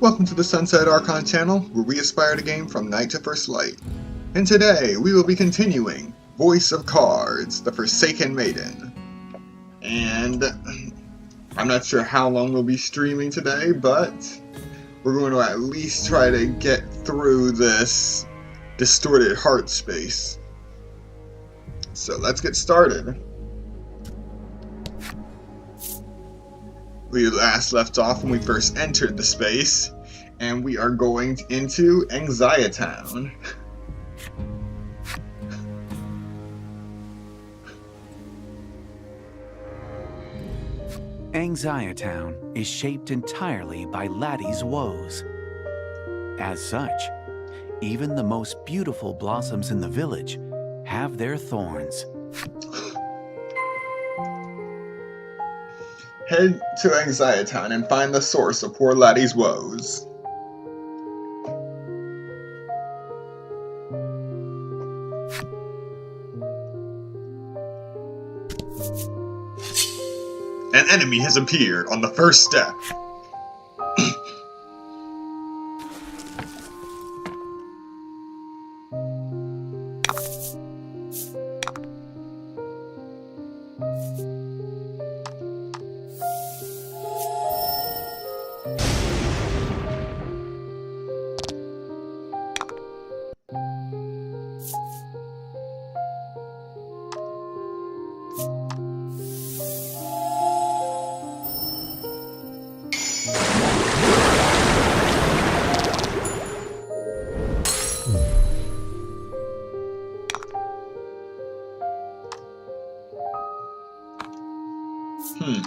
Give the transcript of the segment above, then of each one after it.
Welcome to the Sunset Archon channel, where we aspire to game from night to first light. And today, we will be continuing Voice of Cards, the Forsaken Maiden. And I'm not sure how long we'll be streaming today, but we're going to at least try to get through this distorted heart space. So let's get started. We last left off when we first entered the space, and we are going into Anxiety Town. Anxiety Town is shaped entirely by Laddie's woes. As such, even the most beautiful blossoms in the village have their thorns. Head to Anxiety Town and find the source of poor Laddie's woes. An enemy has appeared on the first step.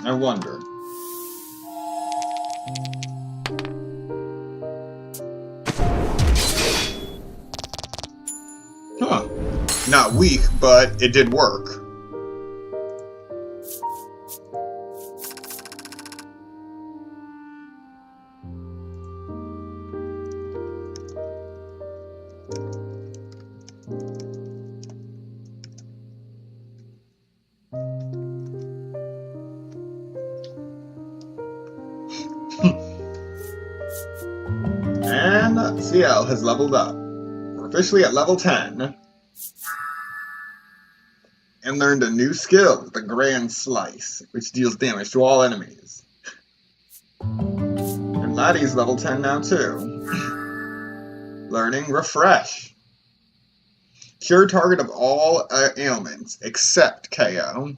I wonder. Huh. Not weak, but it did work. And CL has leveled up. We're officially at level 10. And learned a new skill, the Grand Slice, which deals damage to all enemies. And Laddie's level 10 now too. Learning Refresh. Cure target of all ailments except KO.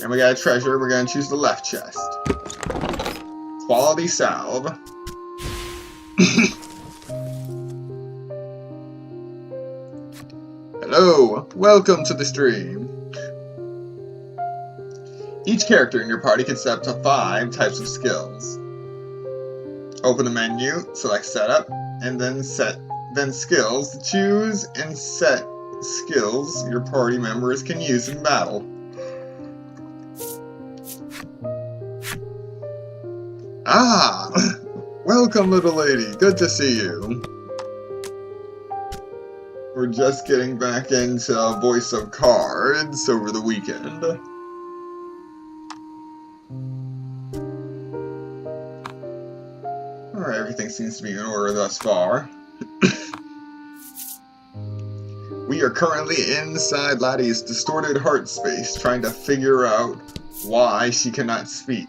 And we got a treasure, we're going to choose the left chest. Quality Salve. Hello, welcome to the stream. Each character in your party can set up to 5 types of skills. Open the menu, select Setup, and then Skills. Choose and set skills your party members can use in battle. Ah! Welcome, little lady. Good to see you. We're just getting back into Voice of Cards over the weekend. Alright, everything seems to be in order thus far. We are currently inside Laddie's distorted heart space, trying to figure out why she cannot speak.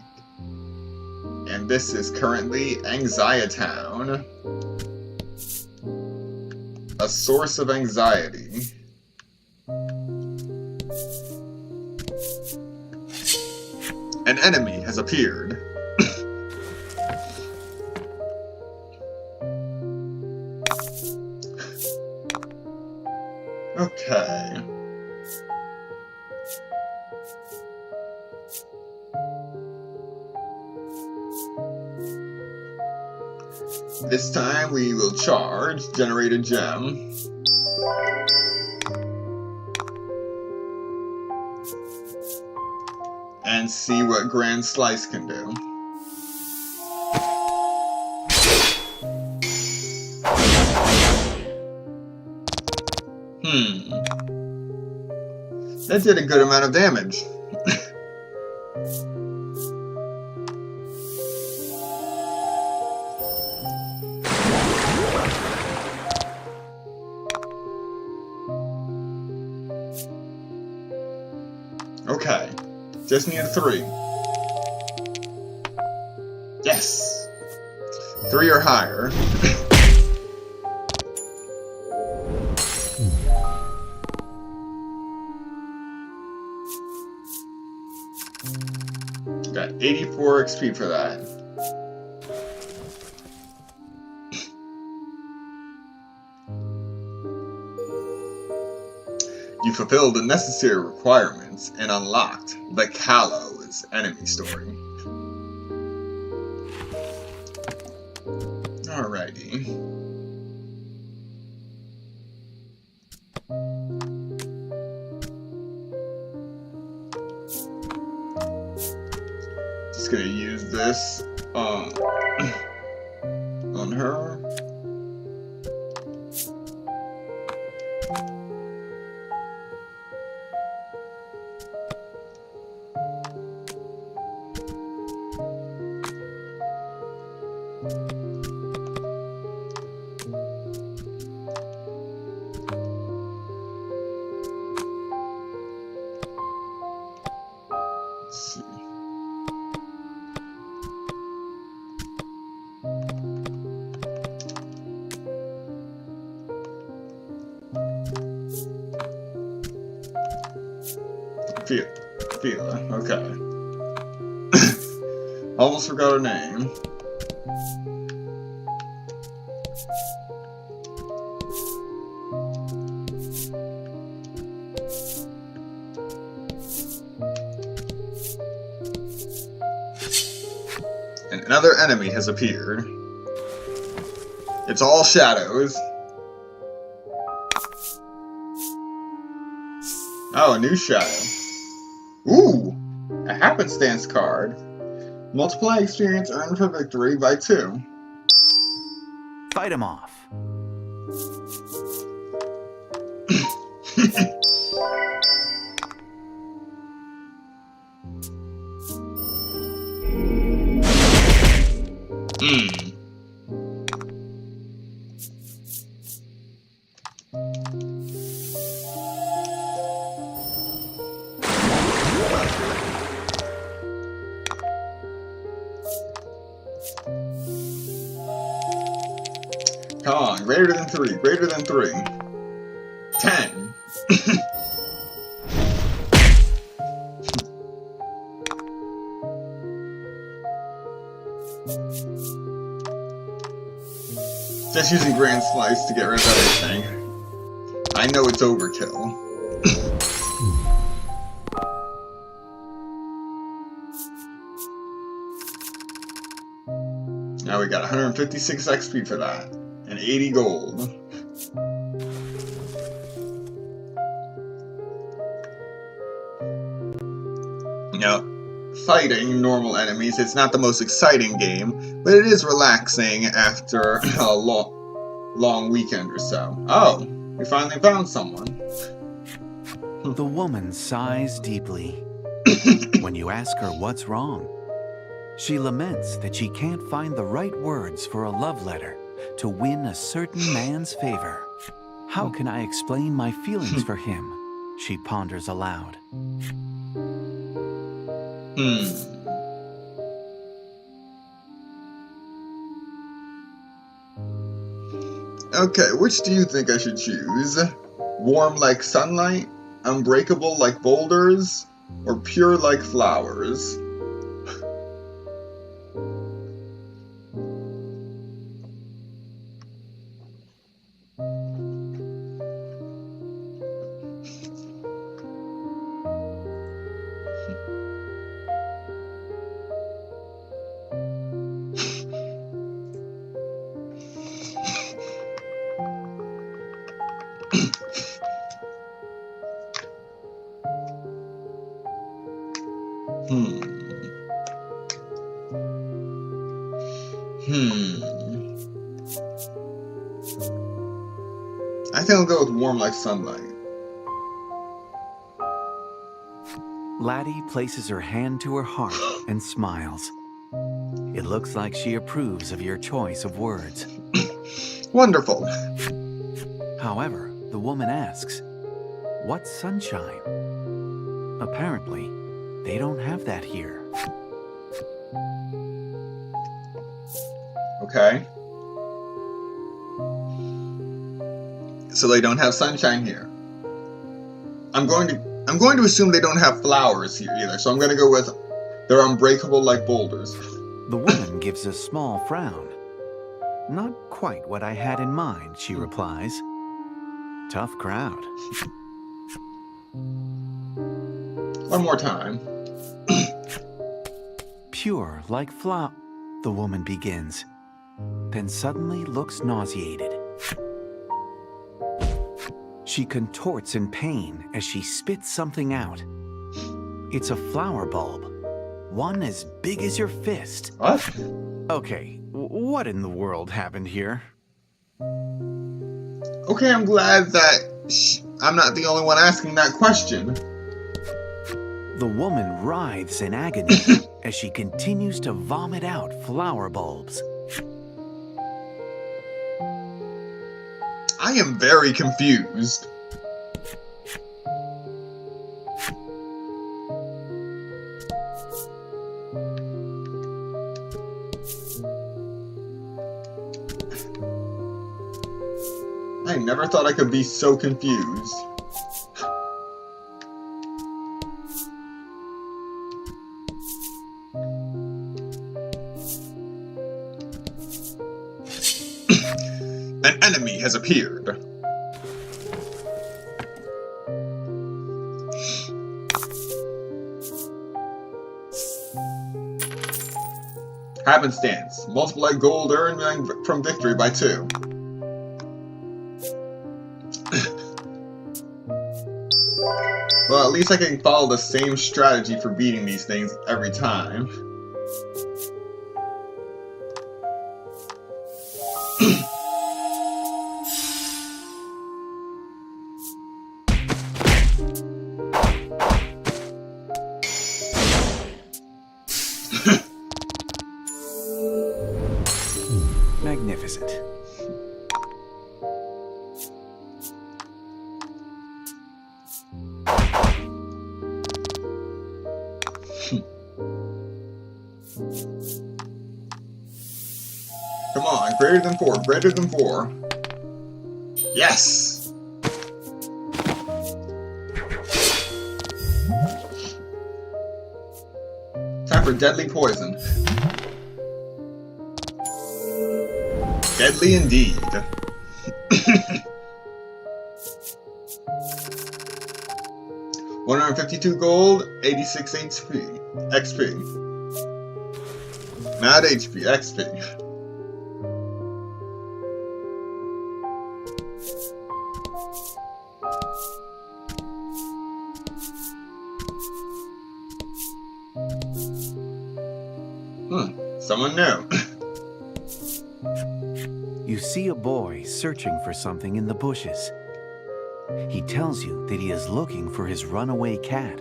And this is currently Anxiety Town. A source of anxiety. An enemy has appeared. Okay. This time we will charge, generate a gem. And see what Grand Slice can do. That did a good amount of damage. Okay. Just need a 3. Yes! 3 or higher. Got 84 XP for that. You fulfilled the necessary requirements and unlocked the Gallows enemy story. Alrighty. Just gonna use this on her. Let's see. Fila, okay. Almost forgot her name. And another enemy has appeared. It's all shadows. Oh, a new shadow. Ooh! A happenstance card. Multiply experience earned for victory by 2. Fight him off. Come on, greater than 3, greater than 3. 10. Just using Grand Slice to get rid of everything. I know it's overkill. Now we got 156 XP for that. And 80 gold. Now, fighting normal enemies, it's not the most exciting game, but it is relaxing after a long weekend or so. Oh, we finally found someone. The woman sighs deeply. When you ask her what's wrong, she laments that she can't find the right words for a love letter to win a certain man's favor. How can I explain my feelings for him? She ponders aloud. Okay, which do you think I should choose? Warm like sunlight, unbreakable like boulders, or pure like flowers? I think I'll go with warm like sunlight. Laddie places her hand to her heart and smiles. It looks like she approves of your choice of words. Wonderful. However, the woman asks, "What's sunshine?" Apparently, they don't have that here. Okay. So they don't have sunshine here. I'm going to assume they don't have flowers here either. So I'm going to go with they're unbreakable like boulders. The woman gives a small frown. Not quite what I had in mind, she replies. Tough crowd. One more time. Pure like flower, the woman begins, then suddenly looks nauseated. She contorts in pain as she spits something out. It's a flower bulb, one as big as your fist. What? Okay, what in the world happened here? Okay, I'm glad that I'm not the only one asking that question. The woman writhes in agony as she continues to vomit out flower bulbs. I am very confused. I never thought I could be so confused. An enemy has appeared. Happenstance. Multiply gold earned from victory by 2. Well, at least I can follow the same strategy for beating these things every time. Magnificent. Come on, greater than 4, greater than 4. Yes! Time for deadly poison. Deadly indeed. $152 gold, 86 XP. Not HP, XP. Someone new. You see a boy searching for something in the bushes. He tells you that he is looking for his runaway cat.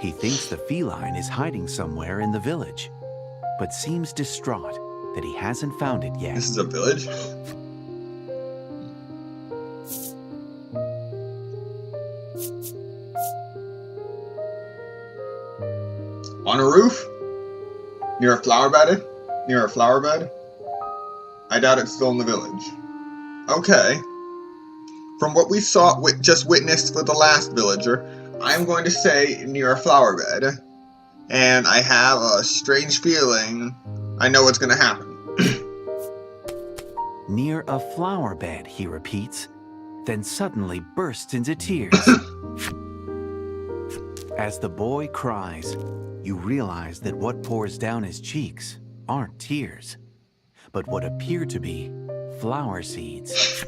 He thinks the feline is hiding somewhere in the village, but seems distraught that he hasn't found it yet. This is a village? On a roof? Near a flower bed? Near a flower bed? I doubt it's still in the village. Okay. From what we saw, just witnessed for the last villager, I'm going to say near a flower bed. And I have a strange feeling I know what's going to happen. Near a flower bed, he repeats, then suddenly bursts into tears. As the boy cries, you realize that what pours down his cheeks aren't tears, but what appear to be flower seeds.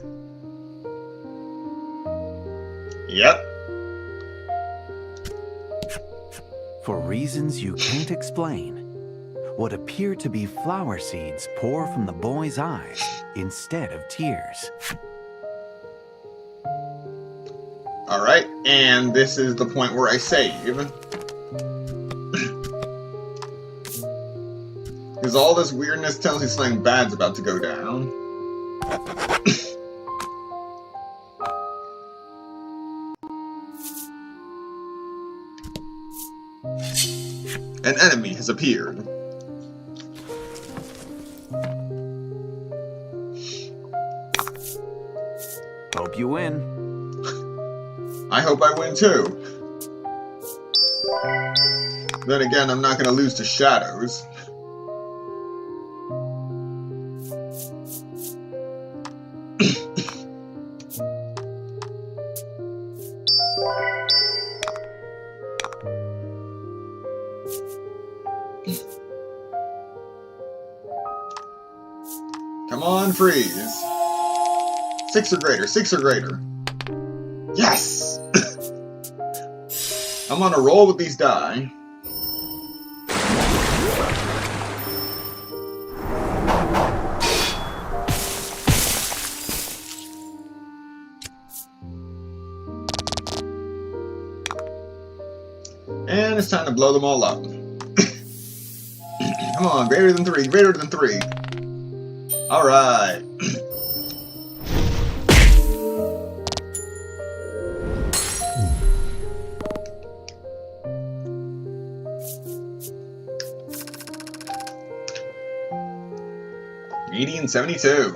Yep. For reasons you can't explain, what appear to be flower seeds pour from the boy's eyes instead of tears. Alright, and this is the point where I save. Because all this weirdness tells you something bad's about to go down. An enemy has appeared. Hope you win. I hope I win too. Then again, I'm not going to lose to shadows. Come on, freeze. 6 or greater, 6 or greater. Yes! I'm on a roll with these die. And it's time to blow them all up. Come on, greater than 3, greater than 3. Alright. Median 72.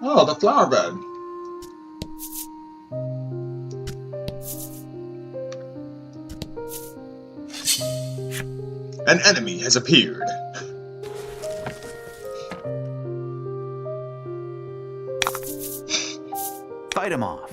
Oh, the flower bed. An enemy has appeared. Fight him off.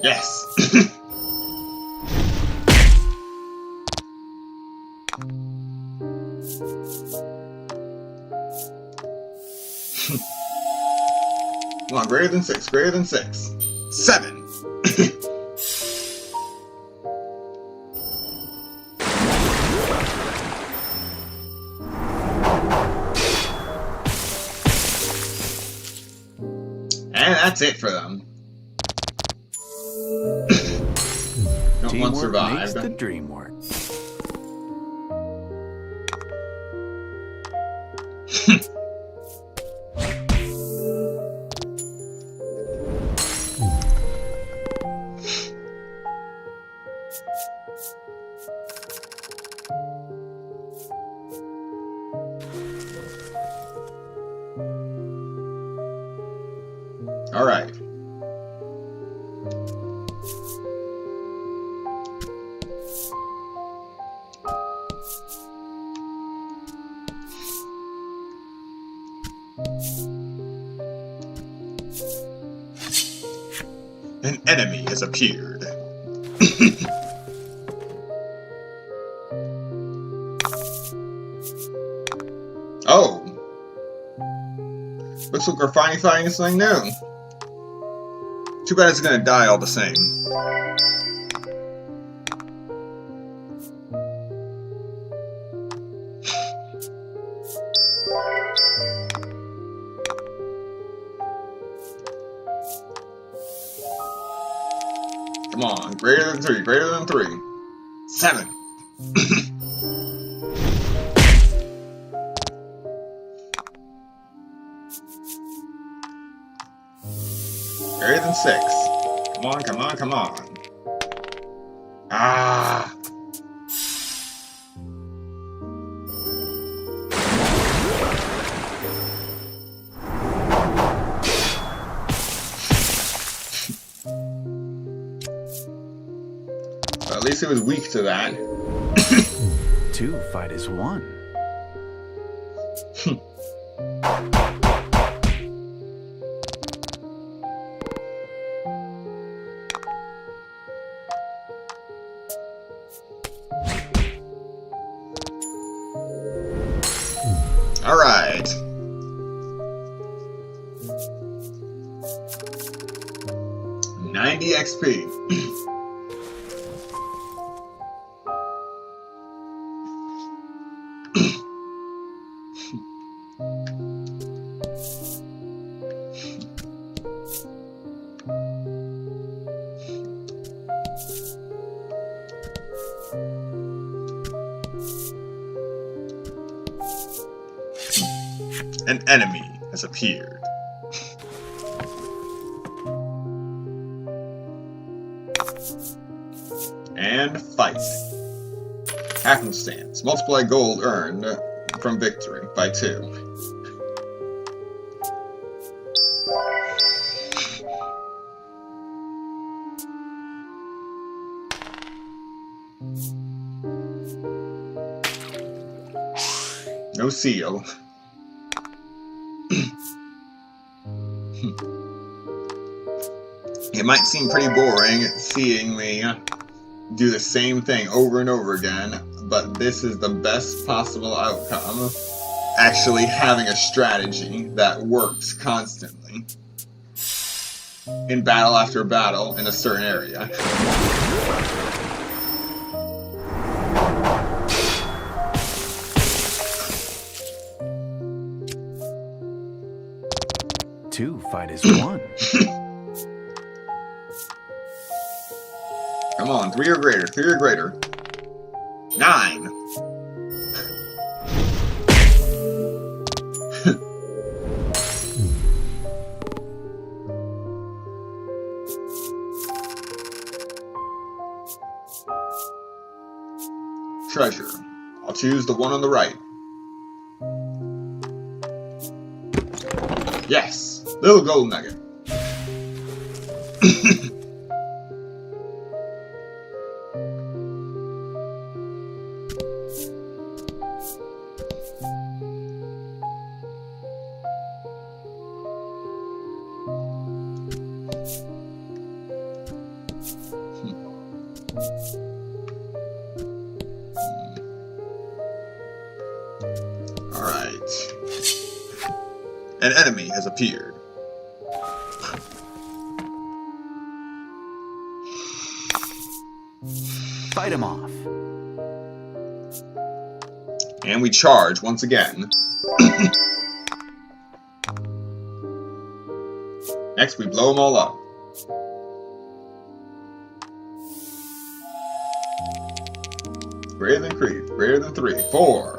Yes. Come on, greater than 6, greater than 6. 7. And that's it for them. Not one survived. Makes the dream work. All right. An enemy has appeared. Oh. Looks like we're finally finding something new. Too bad it's gonna die all the same. Come on, greater than 3, greater than 3. 7. Greater than 6. Come on, come on, come on. Ah! Well, at least it was weak to that. 2 fight as 1. All right. 90 XP. An enemy has appeared. And fight. Happenstance. Multiply gold earned from victory by 2. No seal. It might seem pretty boring seeing me do the same thing over and over again, but this is the best possible outcome. Actually having a strategy that works constantly in battle after battle in a certain area. Two fight as one. Come on, 3 or greater, 3 or greater. 9. Treasure. I'll choose the one on the right. Yes! Little gold nugget. Alright. An enemy has appeared. Fight him off. And we charge once again. Next, we blow them all up. Greater than 3, greater than 3, 4.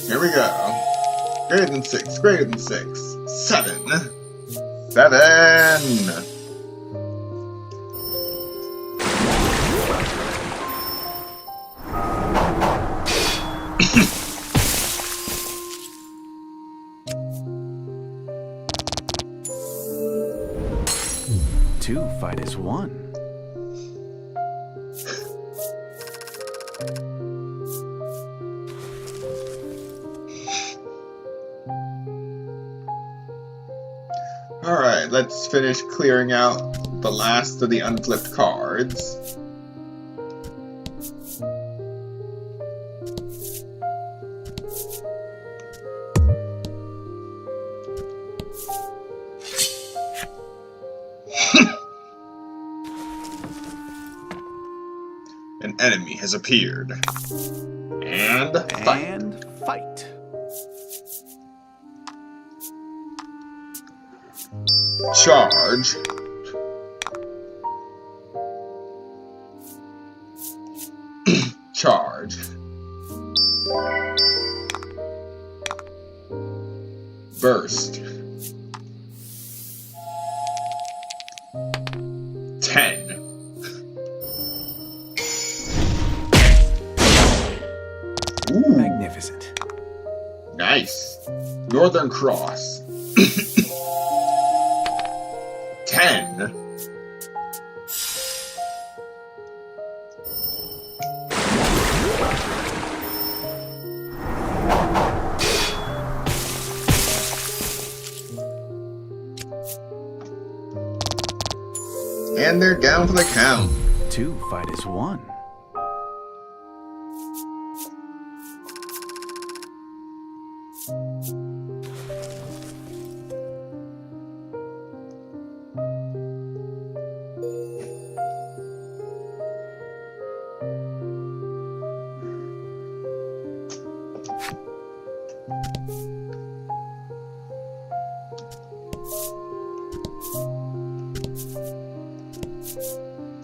Here we go. Greater than 6, greater than 6. 7. 7! Two fight as one. Alright, let's finish clearing out the last of the unflipped cards. An enemy has appeared. And fight. And fight. Charge. Charge. Burst. 10. Ooh. Magnificent. Nice. Northern Cross. 10. And they're down for the count. 2 fight as 1.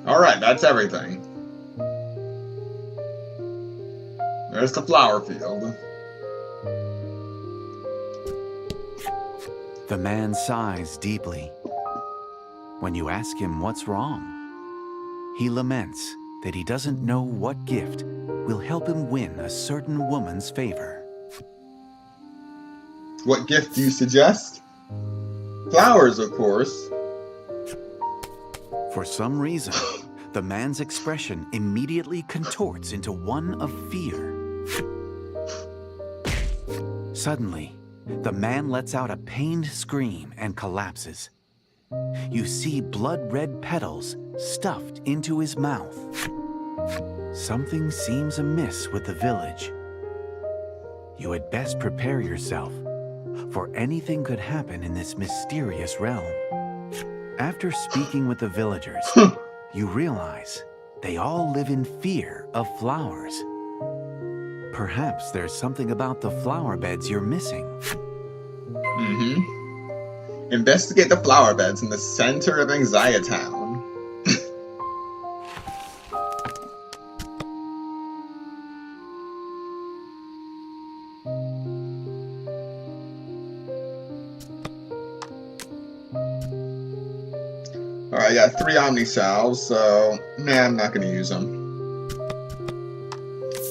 Alright, that's everything. There's the flower field. The man sighs deeply. When you ask him what's wrong, he laments that he doesn't know what gift will help him win a certain woman's favor. What gift do you suggest? Flowers, of course. For some reason, the man's expression immediately contorts into one of fear. Suddenly, the man lets out a pained scream and collapses. You see blood-red petals stuffed into his mouth. Something seems amiss with the village. You had best prepare yourself, for anything could happen in this mysterious realm. After speaking with the villagers, you realize they all live in fear of flowers. Perhaps there's something about the flower beds you're missing. Investigate the flower beds in the center of Anxiety Town. Alright, I got 3 Omni Salves, so nah, I'm not going to use them.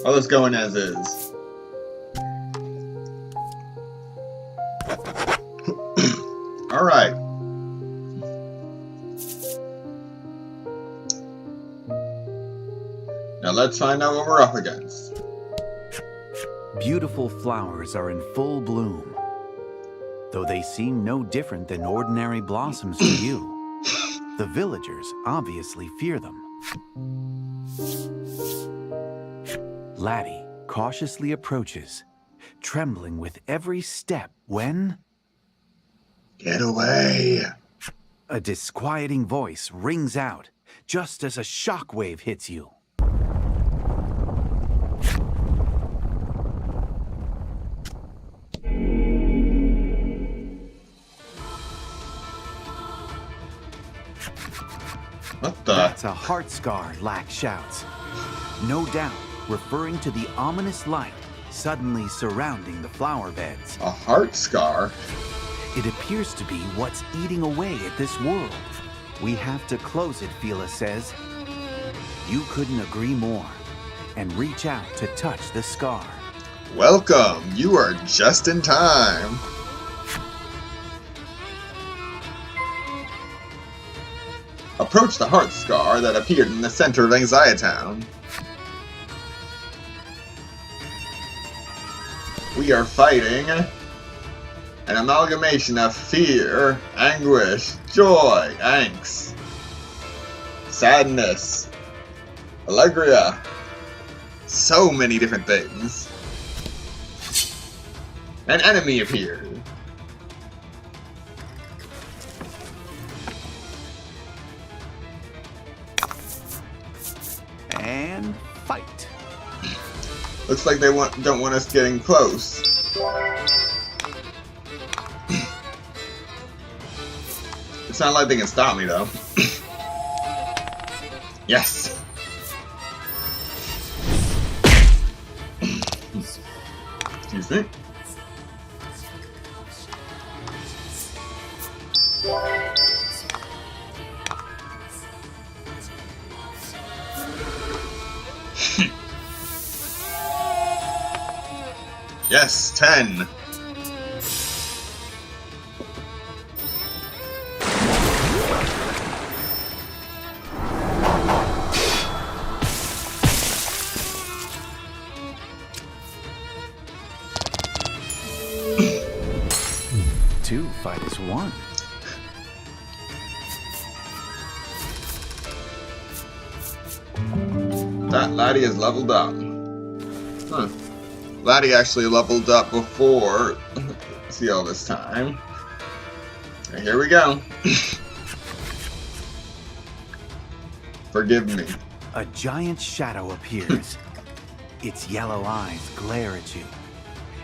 I'll just go in as is. Alright. Now let's find out what we're up against. Beautiful flowers are in full bloom, though they seem no different than ordinary blossoms to you. The villagers obviously fear them. Laddie cautiously approaches, trembling with every step when... Get away! A disquieting voice rings out just as a shockwave hits you. What the? That's a heart scar, Lack shouts. No doubt referring to the ominous light suddenly surrounding the flower beds. A heart scar? It appears to be what's eating away at this world. We have to close it, Fila says. You couldn't agree more, and reach out to touch the scar. Welcome! You are just in time! Approach the heart scar that appeared in the center of Anxiety Town. We are fighting an amalgamation of fear, anguish, joy, angst, sadness, allegria, so many different things. An enemy appeared. And fight. Looks like they don't want us getting close. It's not like they can stop me though. Yes. Excuse me. Yes, 10. Two fight as one. That laddie is leveled up. Huh. Laddie actually leveled up before. See all this time. And here we go. Forgive me. A giant shadow appears. Its yellow eyes glare at you,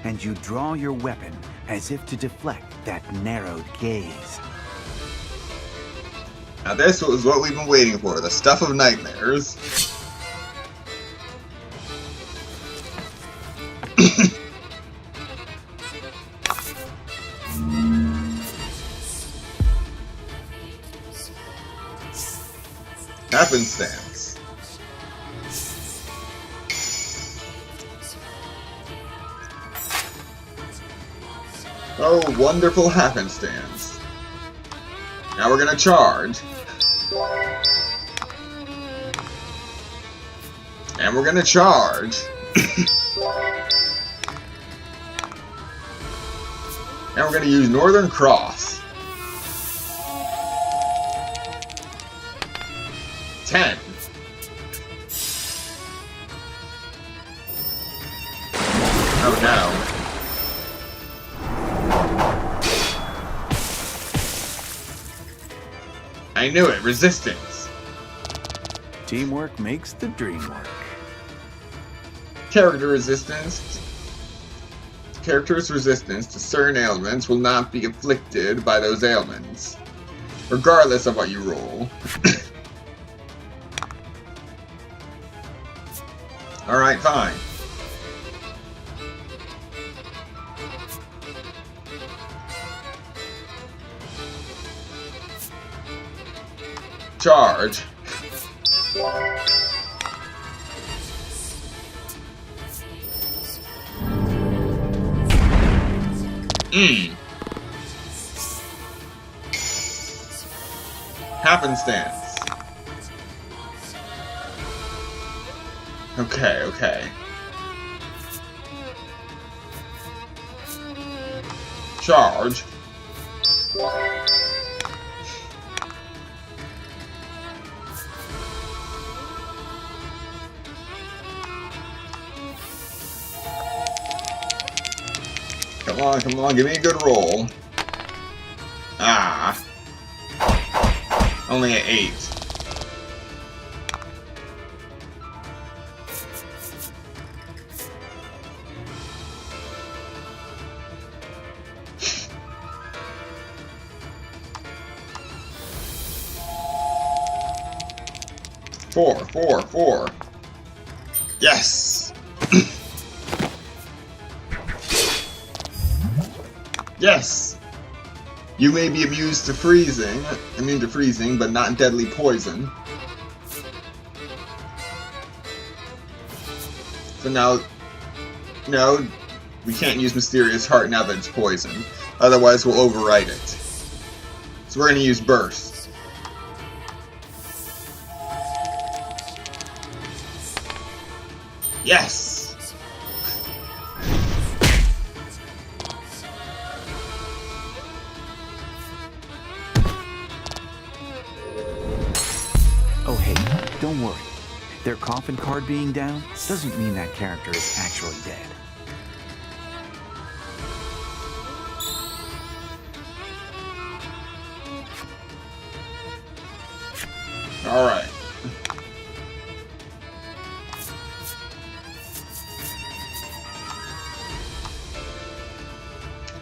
and you draw your weapon as if to deflect that narrowed gaze. Now this was what we've been waiting for, the stuff of nightmares. Happenstance. Oh, wonderful happenstance. Now we're gonna charge. And we're gonna charge. And we're gonna use Northern Cross. 10. Oh no. I knew it. Resistance. Teamwork makes the dream work. Character resistance. Character's resistance to certain ailments will not be afflicted by those ailments, regardless of what you roll. Alright, fine. Charge. Happenstance. Okay. Charge. Come on, give me a good roll. Ah. Only an 8. Four. Yes! Yes! You may be immune to freezing, but not deadly poison. So now, no, we can't use Mysterious Heart now that it's poison. Otherwise, we'll overwrite it. So we're going to use Burst. Yes! Oh hey, don't worry. Their coffin card being down doesn't mean that character is actually dead. Alright.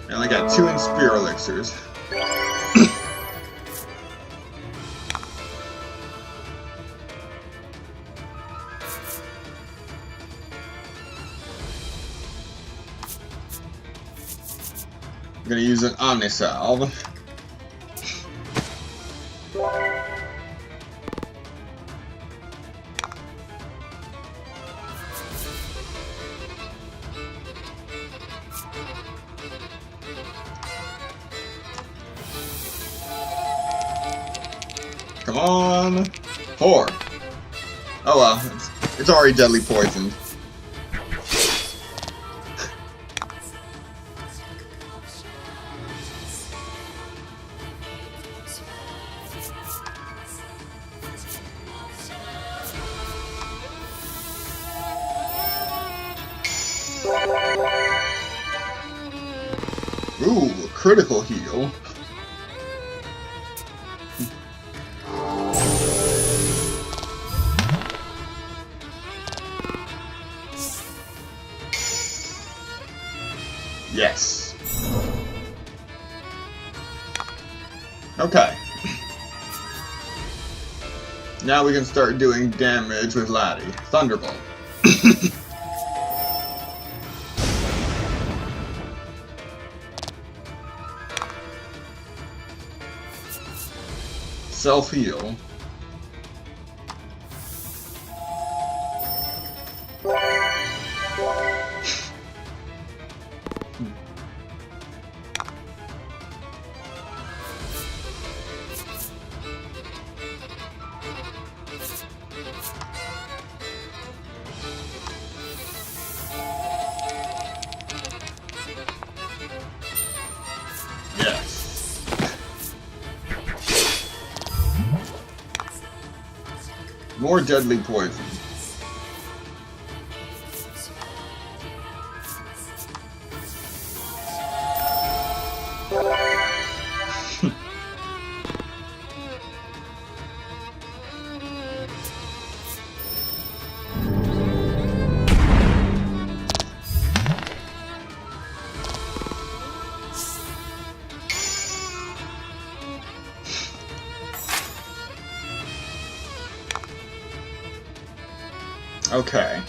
I only got 2 in Spear Elixirs. I'm gonna use an Omnisalve. Come on! 4! Oh well, it's already deadly poisoned. Ooh, critical heal. Yes. Okay. Now we can start doing damage with Laddie. Thunderbolt. Self-heal. Yes. More deadly poison. Okay.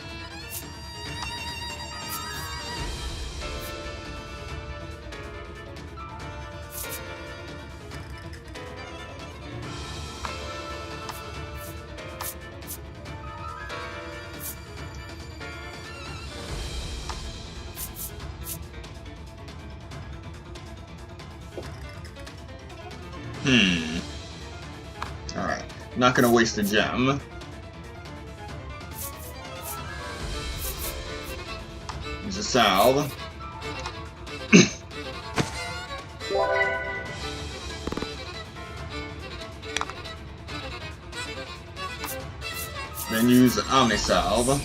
Alright. Not gonna waste a gem. Use a salve. Then use Omnisalve.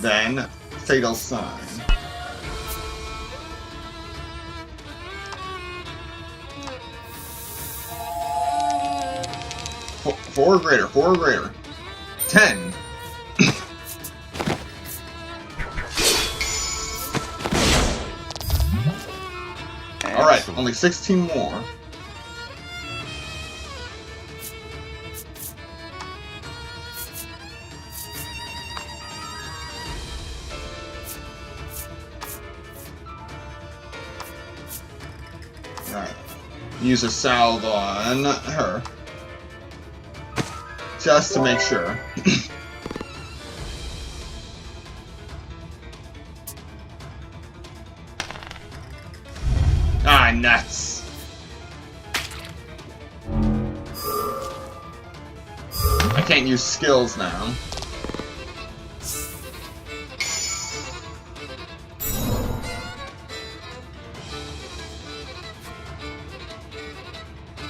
Then Fatal Sign. Four or greater, 4 or greater. 10. Alright, only 16 more. Alright. Use a salve on her. Just to make sure. Ah, nuts. I can't use skills now.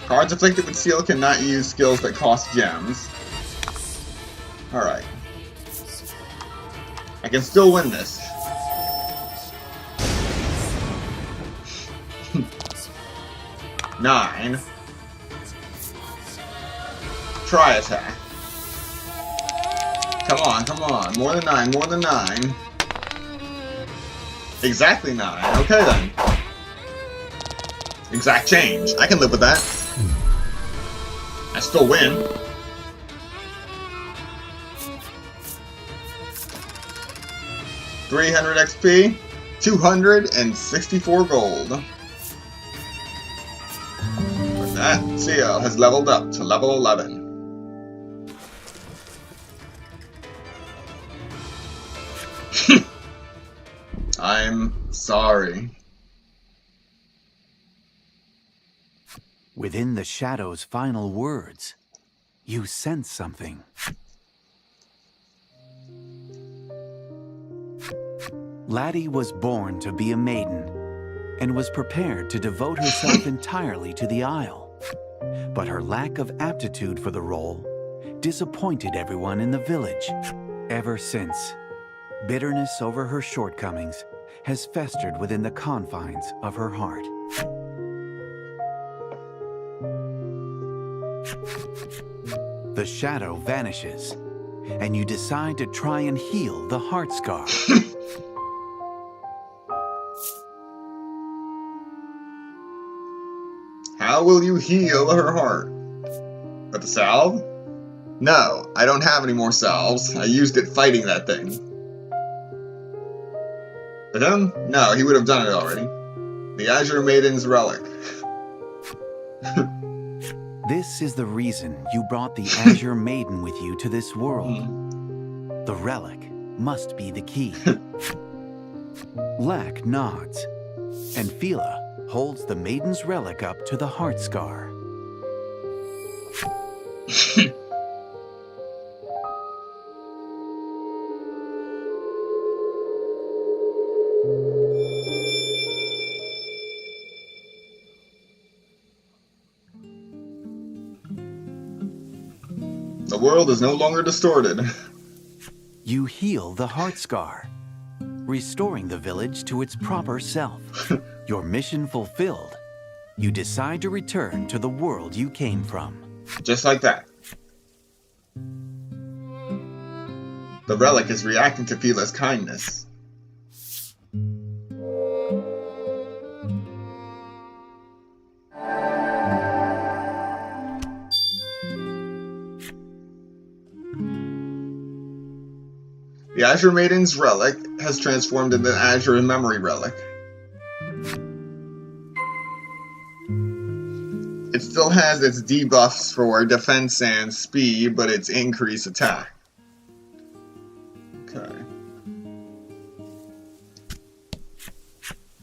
Cards afflicted with seal cannot use skills that cost gems. Alright. I can still win this. Nine. Try attack. Come on, come on. More than 9, more than 9. Exactly 9. Okay then. Exact change. I can live with that. I still win. $300 XP, 264 gold. With that, Seal has leveled up to level 11. I'm sorry. Within the shadow's final words, you sense something. Laddie was born to be a maiden, and was prepared to devote herself entirely to the Isle. But her lack of aptitude for the role disappointed everyone in the village. Ever since, bitterness over her shortcomings has festered within the confines of her heart. The shadow vanishes, and you decide to try and heal the heart scar. How will you heal her heart? With the salve? No, I don't have any more salves. I used it fighting that thing. With him? No, he would have done it already. The Azure Maiden's relic. This is the reason you brought the Azure Maiden with you to this world. The relic must be the key. Lack nods, and Fila holds the Maiden's relic up to the heart scar. The world is no longer distorted. You heal the heart scar, restoring the village to its proper self. Your mission fulfilled, you decide to return to the world you came from. Just like that. The relic is reacting to Fila's kindness. The Azure Maiden's relic has transformed into the Azure Memory relic. It still has its debuffs for defense and speed, but it's increased attack. Okay.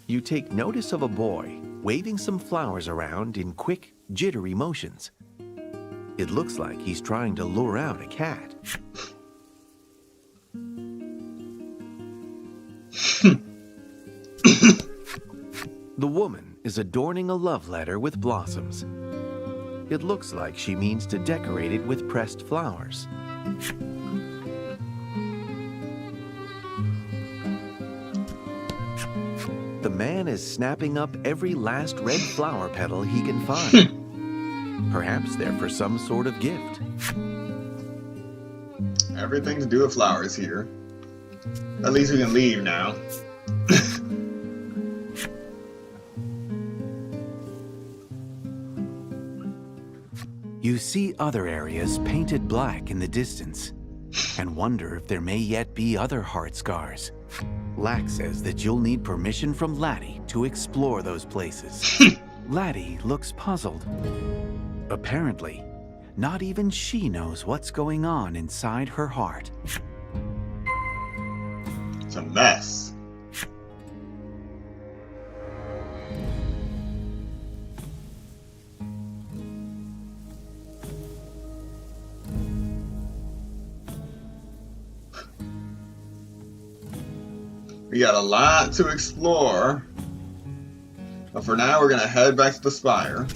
You take notice of a boy waving some flowers around in quick, jittery motions. It looks like he's trying to lure out a cat. The woman is adorning a love letter with blossoms. It looks like she means to decorate it with pressed flowers. The man is snapping up every last red flower petal he can find. Perhaps they're for some sort of gift. Everything to do with flowers here. At least we can leave now. You see other areas painted black in the distance and wonder if there may yet be other heart scars. Lack says that you'll need permission from Laddie to explore those places. Laddie looks puzzled. Apparently, not even she knows what's going on inside her heart. It's a mess. We got a lot to explore, but for now we're gonna head back to the spire.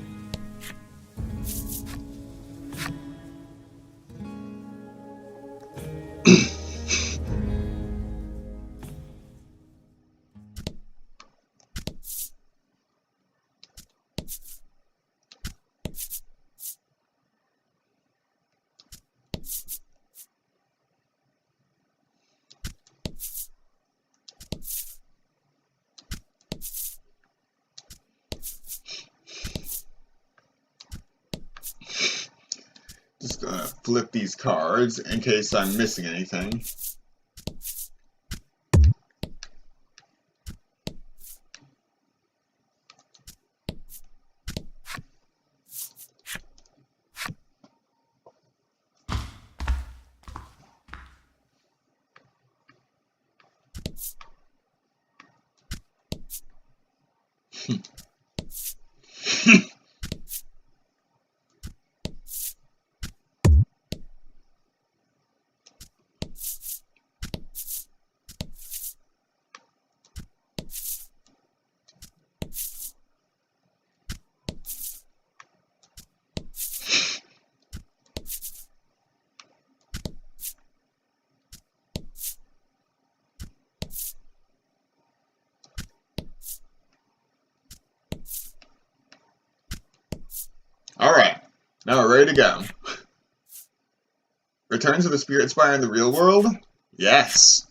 Just gonna flip these cards in case I'm missing anything. Now we're ready to go. Return to the Spirit Spire in the real world? Yes.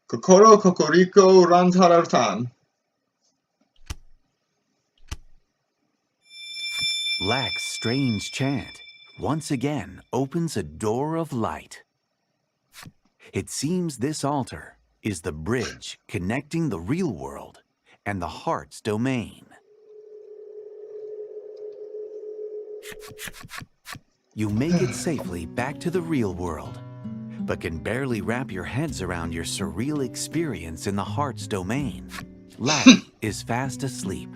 Kokoro Kokoriko Rantarartan. Lack's strange chant once again opens a door of light. It seems this altar is the bridge connecting the real world and the heart's domain. You make it safely back to the real world, but can barely wrap your heads around your surreal experience in the heart's domain. Lack is fast asleep.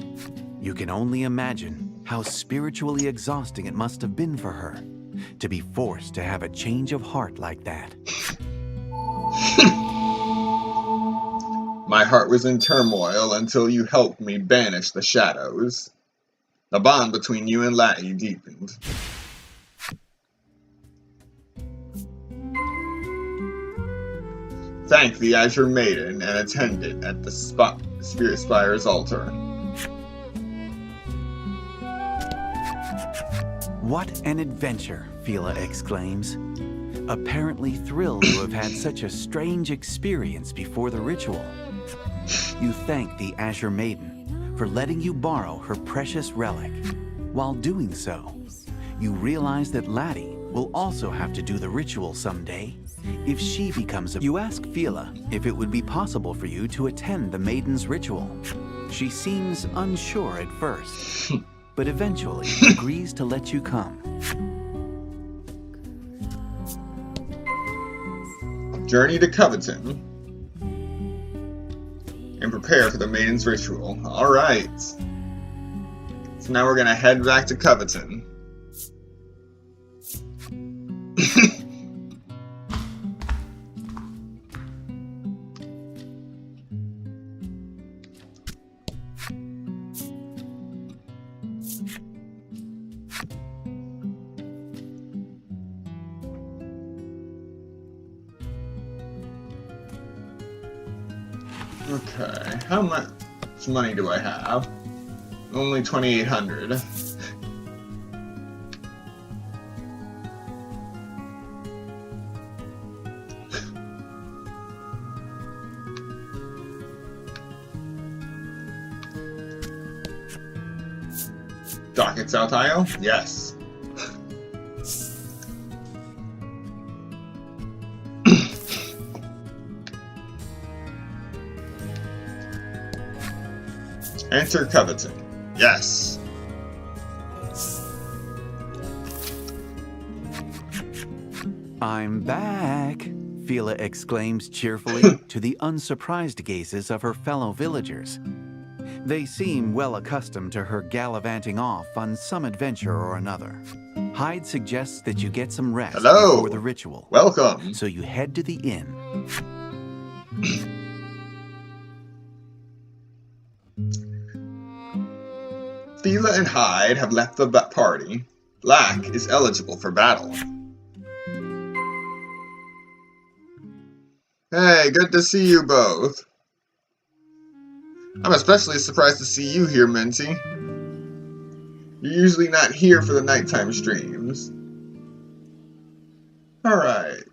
You can only imagine how spiritually exhausting it must have been for her to be forced to have a change of heart like that. My heart was in turmoil until you helped me banish the shadows. The bond between you and Latty deepened. Thank the Azure Maiden and attendant at the Spirit Spire's altar. What an adventure, Fila exclaims. Apparently thrilled to have had such a strange experience before the ritual. You thank the Azure Maiden for letting you borrow her precious relic. While doing so, you realize that Latty will also have to do the ritual someday if she becomes a... You ask Fila if it would be possible for you to attend the Maiden's ritual. She seems unsure at first, but eventually agrees to let you come. Journey to Coveton and prepare for the Maiden's ritual. Alright. So now we're gonna head back to Coveton. Okay, how much money do I have? Only 2,800. Dock at South Isle? Yes. Enter Coveton. Yes. I'm back, Fila exclaims cheerfully to the unsurprised gazes of her fellow villagers. They seem well accustomed to her gallivanting off on some adventure or another. Hyde suggests that you get some rest before the ritual. Welcome. So you head to the inn. Fila and Hyde have left the party. Lack is eligible for battle. Hey, good to see you both. I'm especially surprised to see you here, Minty. You're usually not here for the nighttime streams. Alright.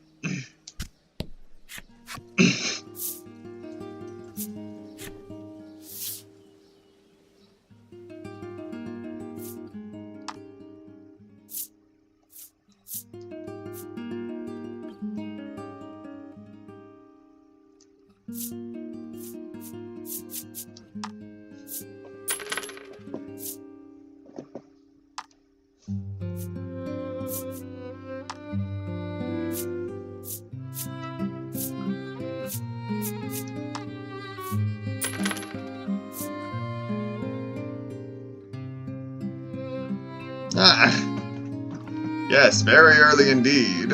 Yes, very early indeed.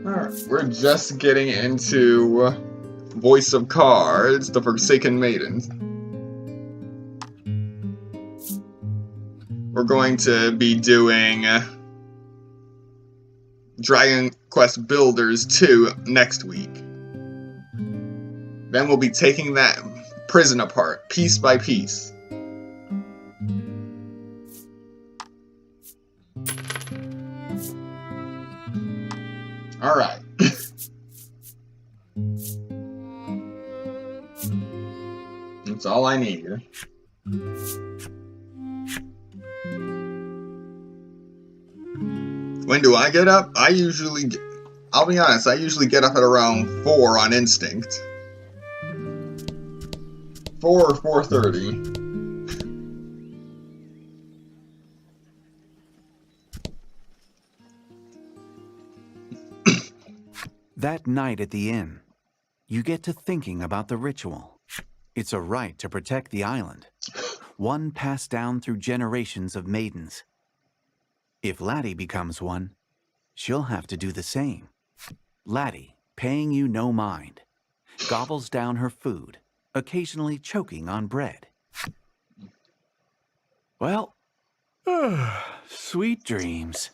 Alright, we're just getting into Voice of Cards, the Forsaken Maiden. We're going to be doing Dragon Quest Builders 2 next week. Then we'll be taking that prison apart, piece by piece. Alright. That's all I need. When do I get up? I'll be honest, I usually get up at around 4 on instinct. 4 or 4:30. That night at the inn, you get to thinking about the ritual. It's a right to protect the island, one passed down through generations of maidens. If Laddie becomes one, she'll have to do the same. Laddie, paying you no mind, gobbles down her food, occasionally choking on bread. Well, sweet dreams.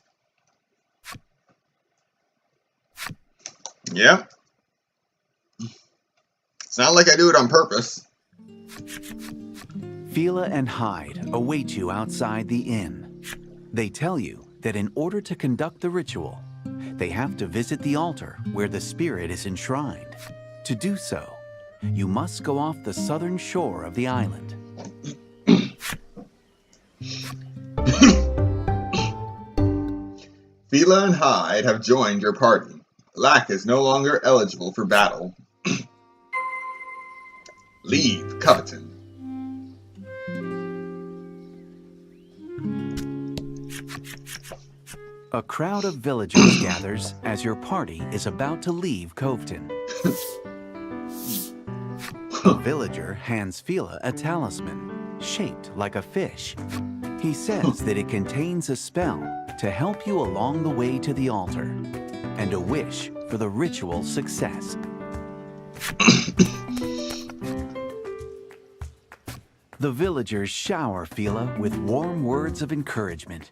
Yep. It's not like I do it on purpose. Fila and Hyde await you outside the inn. They tell you that in order to conduct the ritual, they have to visit the altar where the spirit is enshrined. To do so, you must go off the southern shore of the island. Fila and Hyde have joined your party. Lack is no longer eligible for battle. Leave Coveton. A crowd of villagers gathers as your party is about to leave Coveton. A villager hands Fila a talisman, shaped like a fish. He says that it contains a spell to help you along the way to the altar, and a wish for the ritual success. The villagers shower Fila with warm words of encouragement.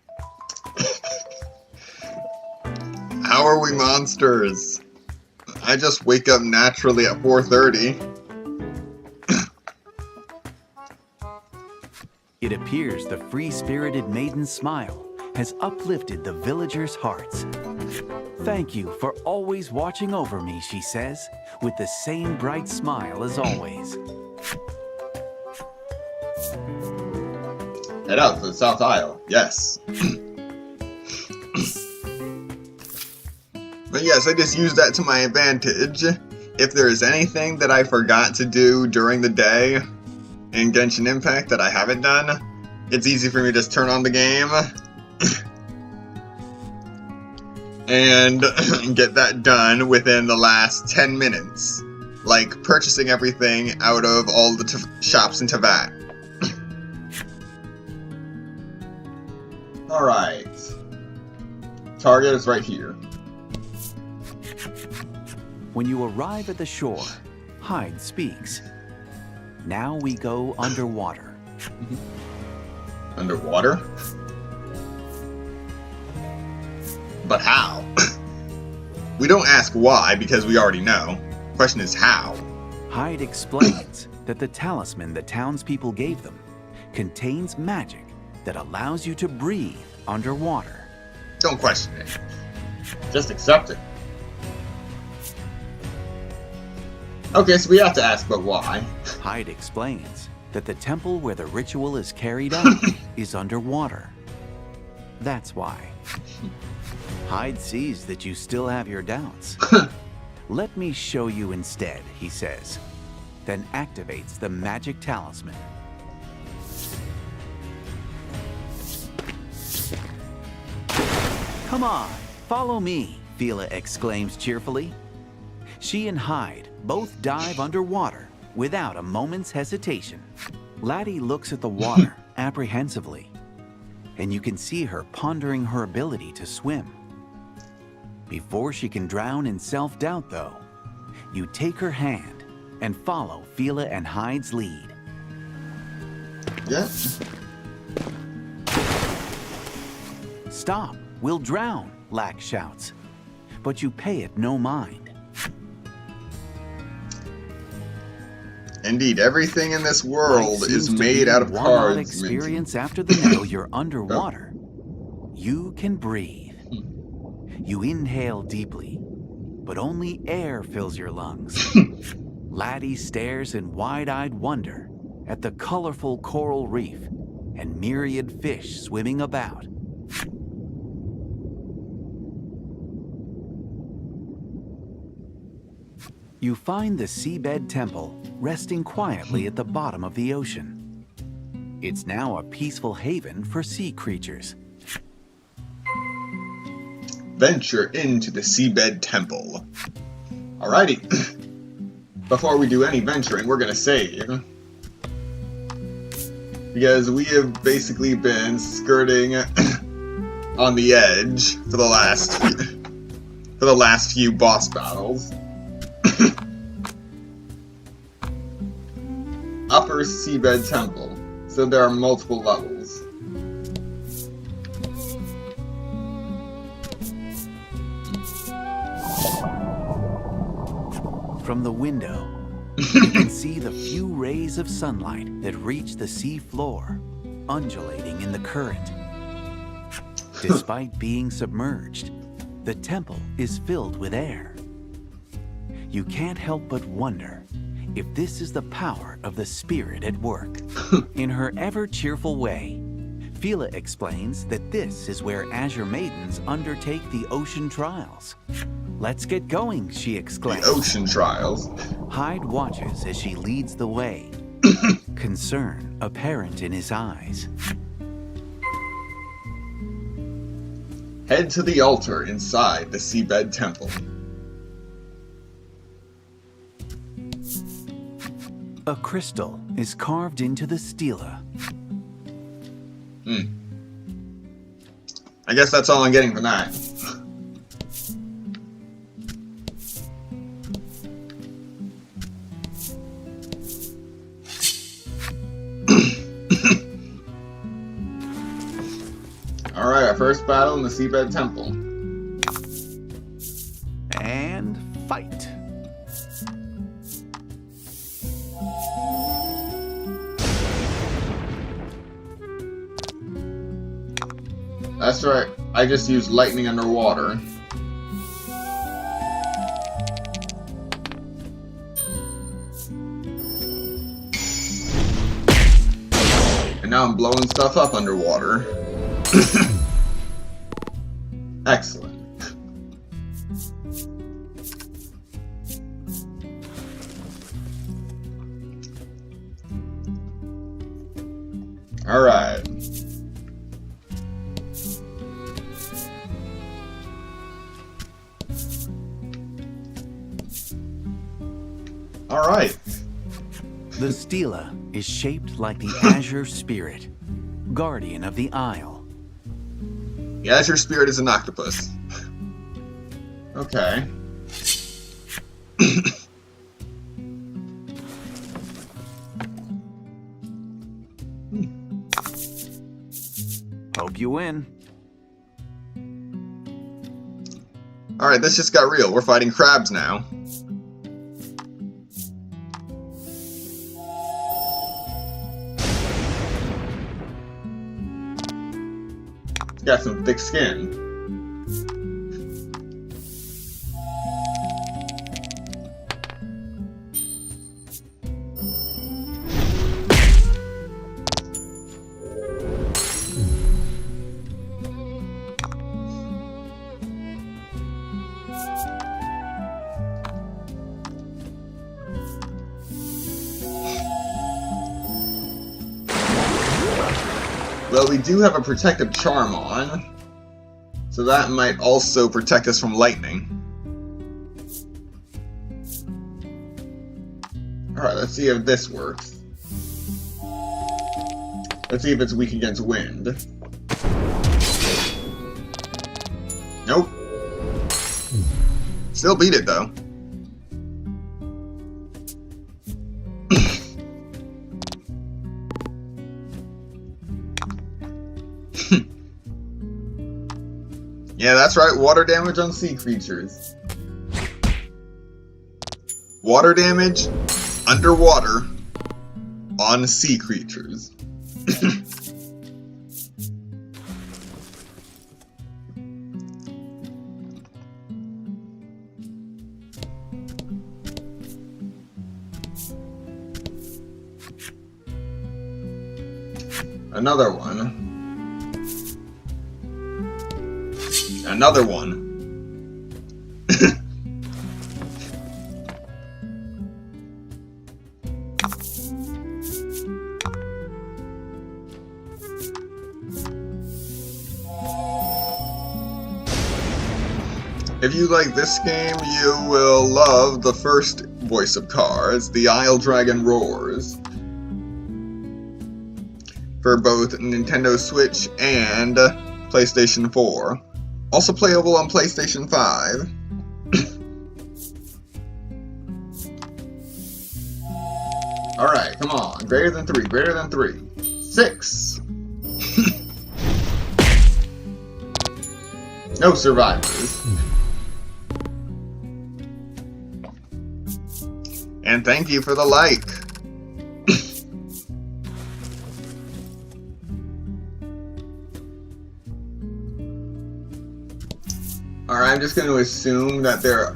How are we monsters? I just wake up naturally at 4:30. It appears the free-spirited maiden's smile has uplifted the villagers' hearts. Thank you for always watching over me, she says, with the same bright smile as always. Head out to the South Isle, yes. But yes, I just use that to my advantage. If there is anything that I forgot to do during the day in Genshin Impact that I haven't done, it's easy for me to just turn on the game and get that done within the last 10 minutes. Like purchasing everything out of all the shops in Teyvat. Alright. Target is right here. When you arrive at the shore, Hyde speaks. Now we go underwater. Underwater? But how? We don't ask why because we already know. Question is how. Hyde explains that the talisman the townspeople gave them contains magic that allows you to breathe underwater. Don't question it. Just accept it. Okay, so we have to ask, but why? Hyde explains that the temple where the ritual is carried out is underwater. That's why. Hyde sees that you still have your doubts. Let me show you instead, he says, then activates the magic talisman. Come on, follow me, Fila exclaims cheerfully. She and Hyde both dive underwater without a moment's hesitation. Laddie looks at the water apprehensively, and you can see her pondering her ability to swim. Before she can drown in self-doubt, though, you take her hand and follow Fila and Hyde's lead. Yes. Stop, we'll drown, Lack shouts. but you pay it no mind. Indeed, everything in this world Life is seems to made be out of one cards. odd experience after the now you're underwater. You can breathe. You inhale deeply, but only air fills your lungs. Laddie stares in wide-eyed wonder at the colorful coral reef and myriad fish swimming about. You find the seabed temple resting quietly at the bottom of the ocean. It's now a peaceful haven for sea creatures. Venture into the seabed temple. Alrighty. Before we do any venturing, we're gonna save. Because we have basically been skirting on the edge for the last few boss battles. Upper Seabed Temple. So there are multiple levels. From the window, you can see the few rays of sunlight that reach the sea floor, undulating in the current. Despite being submerged, the temple is filled with air. You can't help but wonder if this is the power of the spirit at work. In her ever-cheerful way, Fila explains that this is where Azure Maidens undertake the ocean trials. "Let's get going," she exclaims. The ocean trials. Hyde watches as she leads the way, concern apparent in his eyes. Head to the altar inside the Seabed Temple. A crystal is carved into the stela. I guess that's all I'm getting from that. Alright, our first battle in the Seabed Temple. And fight. That's right, I just used lightning underwater. And now I'm blowing stuff up underwater. Excellent. Alright. Alright. The stela is shaped like the Azure Spirit, guardian of the Isle. The Azure Spirit is an octopus. Okay. Hope you win. Alright, this just got real. We're fighting crabs now. Got some thick skin. Well, we do have a protective charm on, so that might also protect us from lightning. Alright, let's see if this works. Let's see if it's weak against wind. Nope. Still beat it, though. Yeah, that's right. Water damage on sea creatures. Water damage underwater on sea creatures. Another one. Another one. If you like this game, you will love the first voice of cards, The Isle Dragon Roars, for both Nintendo Switch and PlayStation 4. Also playable on PlayStation 5. Alright, come on. Greater than 3, greater than 3. 6! No survivors. And thank you for the like. Alright, I'm just going to assume that they're...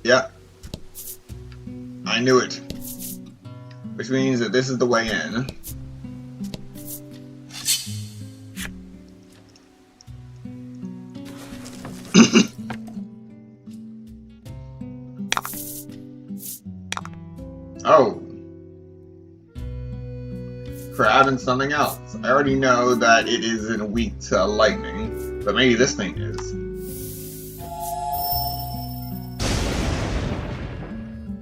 Yep. I knew it. Which means that this is the way in. Oh. Crab and something else. I already know that it isn't weak to lightning, but maybe this thing is.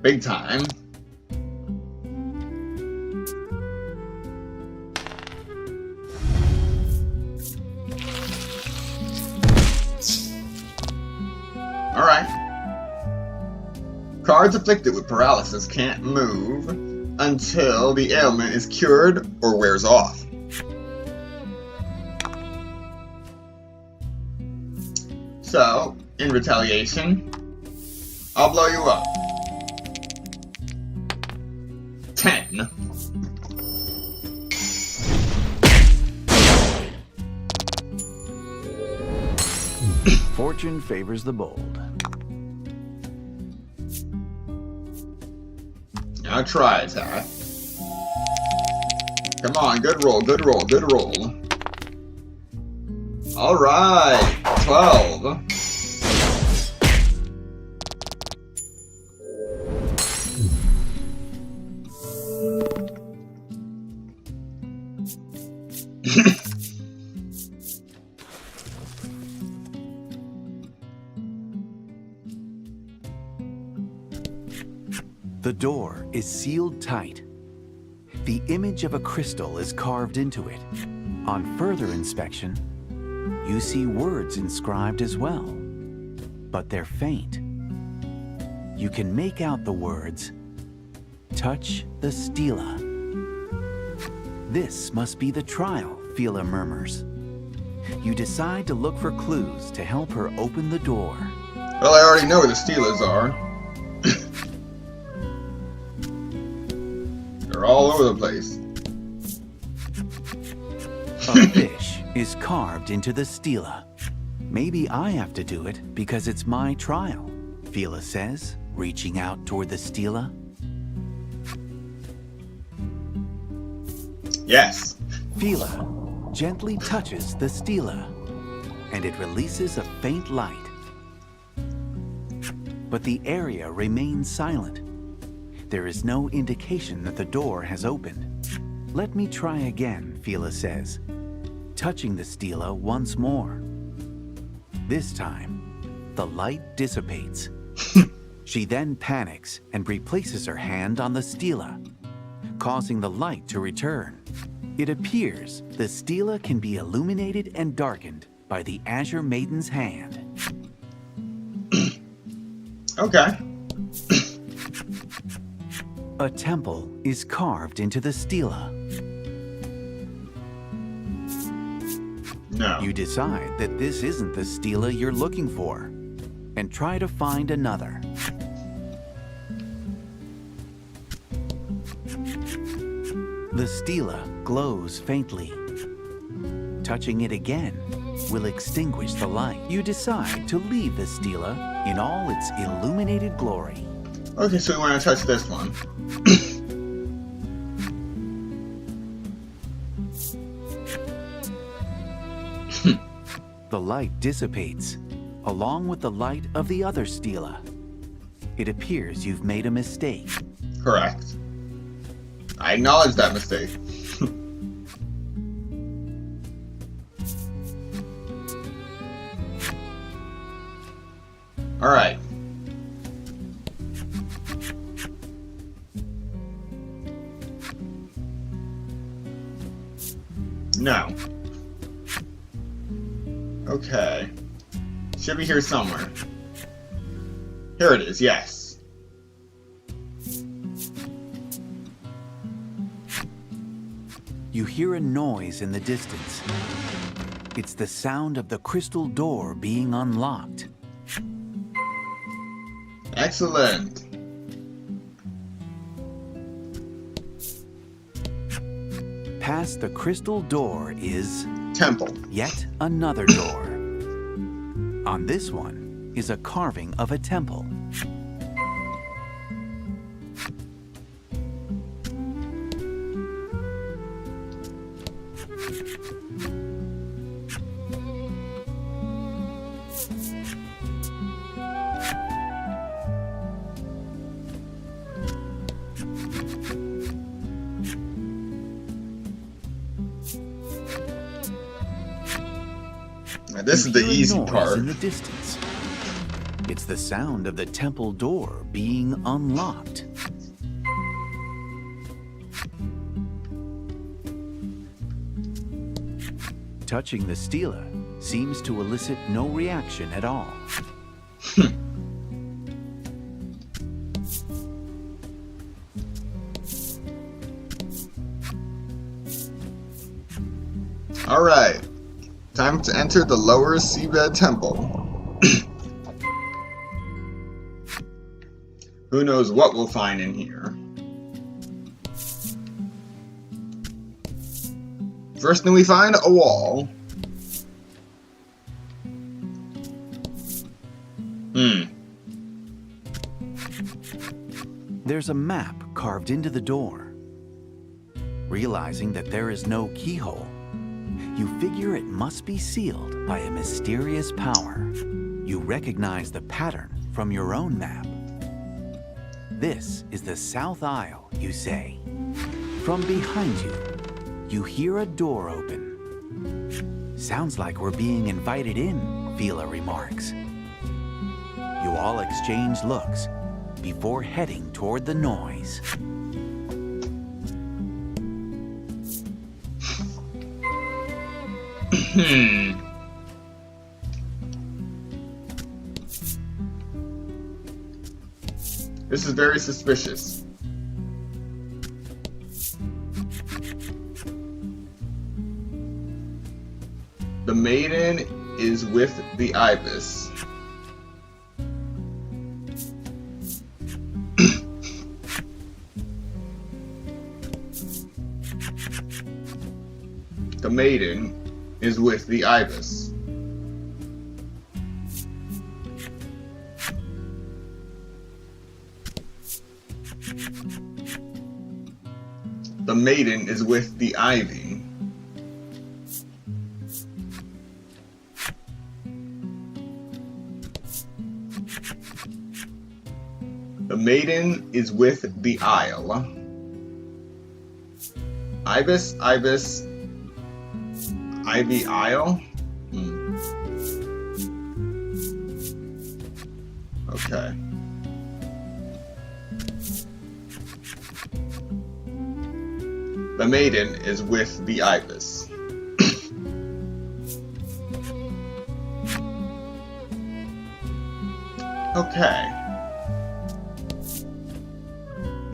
Big time. Alright. Cards afflicted with paralysis can't move until the ailment is cured or wears off. So, in retaliation, I'll blow you up. 10. Fortune favors the bold. Now try attack. Come on, good roll, good roll, good roll. Alright, 12. The door is sealed tight. The image of a crystal is carved into it. On further inspection, you see words inscribed as well, but they're faint. You can make out the words, "Touch the Stela." This must be the trial, Fila murmurs. You decide to look for clues to help her open the door. Well, I already know where the Steelers are. They're all over the place. A fish is carved into the Stela. Maybe I have to do it because it's my trial, Fila says, reaching out toward the Stela. Yes. Fila gently touches the Stela, and it releases a faint light. But the area remains silent. There is no indication that the door has opened. Let me try again, Fila says, touching the Stela once more. This time, the light dissipates. She then panics and replaces her hand on the Stela, causing the light to return. It appears the Stela can be illuminated and darkened by the Azure Maiden's hand. Okay. A temple is carved into the Stela. No. You decide that this isn't the Stela you're looking for, and try to find another. The Stela glows faintly. Touching it again will extinguish the light. You decide to leave the Stela in all its illuminated glory. Okay, so we want to touch this one. The light dissipates, along with the light of the other Stela. It appears you've made a mistake. Correct. I acknowledge that mistake. Alright. No. Okay. Should be here somewhere. Here it is, yes. You hear a noise in the distance. It's the sound of the crystal door being unlocked. Excellent. Past the crystal door is Temple. yet another door. On this one is a carving of a temple. Now, this is the You hear a easy noise part. in the distance. It's the sound of the temple door being unlocked. Touching the Stela seems to elicit no reaction at all. Alright. Time to enter the lower seabed temple. Who knows what we'll find in here. First thing we find, a wall. There's a map carved into the door. Realizing that there is no keyhole, you figure it must be sealed by a mysterious power. You recognize the pattern from your own map. This is the South Aisle, you say. From behind you, you hear a door open. Sounds like we're being invited in, Fila remarks. You all exchange looks before heading toward the noise. This is very suspicious. The maiden is with the ibis. The maiden is with the ibis. The maiden is with the ivy. The maiden is with the isle. Ibis, ibis, ivy, isle. Okay. The maiden is with the ibis. Okay.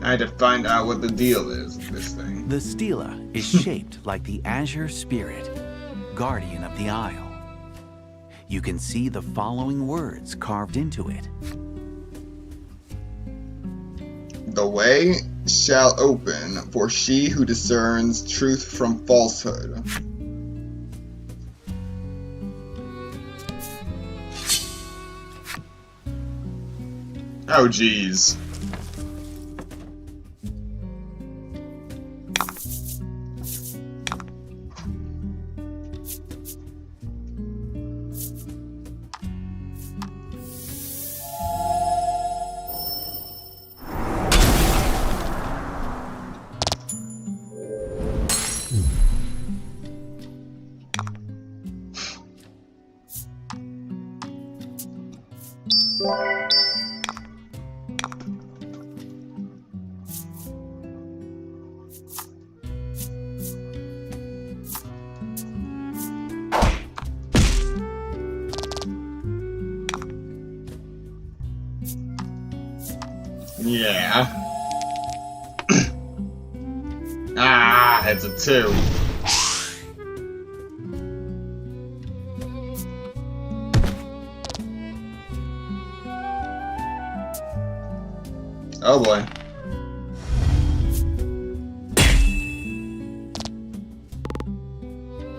I had to find out what the deal is with this thing. The Stela is shaped like the Azure Spirit. guardian of the Isle. You can see the following words carved into it. The way shall open for she who discerns truth from falsehood. Oh, geez. Yeah. Ah, it's a 2. Oh boy.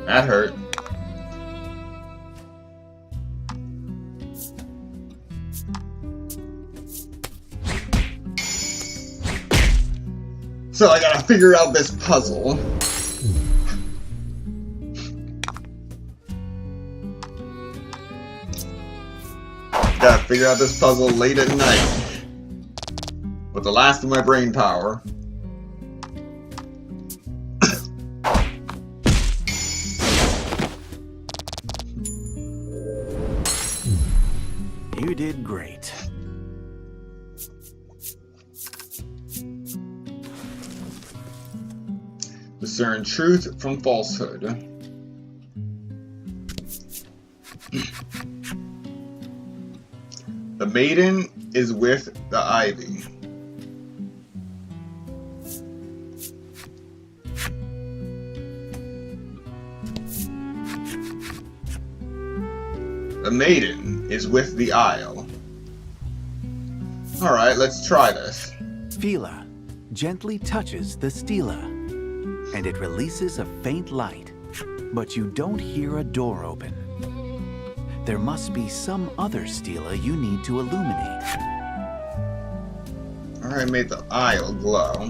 That hurt. So I gotta figure out this puzzle. Gotta figure out this puzzle late at night. With the last of my brain power. You did great. Discern truth from falsehood. The maiden is with the ivy. The maiden is with the isle. Alright, let's try this. Fila gently touches the stela, and it releases a faint light, but you don't hear a door open. There must be some other stela you need to illuminate. Alright, made the isle glow.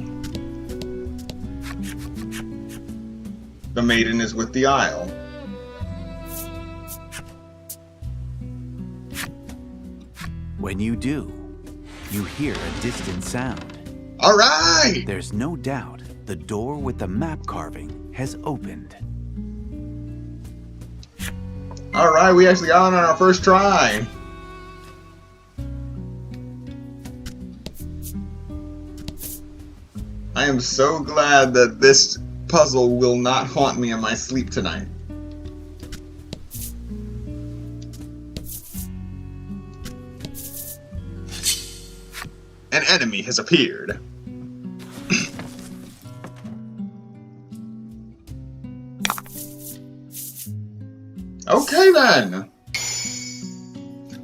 The maiden is with the isle. When you do, you hear a distant sound. Alright! There's no doubt the door with the map carving has opened. Alright, we actually got it on our first try. I am so glad that this puzzle will not haunt me in my sleep tonight. An enemy has appeared. Okay then!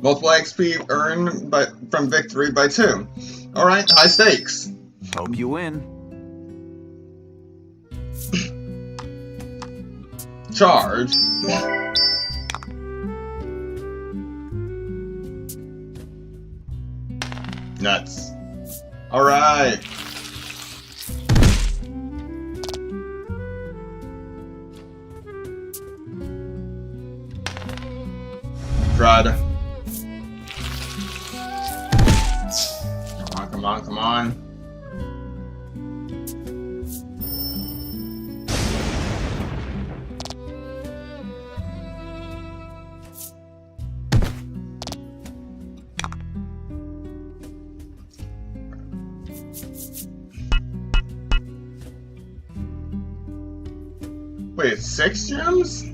Multiply XP earned from victory by 2. Alright, high stakes. Hope you win. Charge. Nuts. Alright. Crud. Come on, come on, come on. Wait, 6 gems?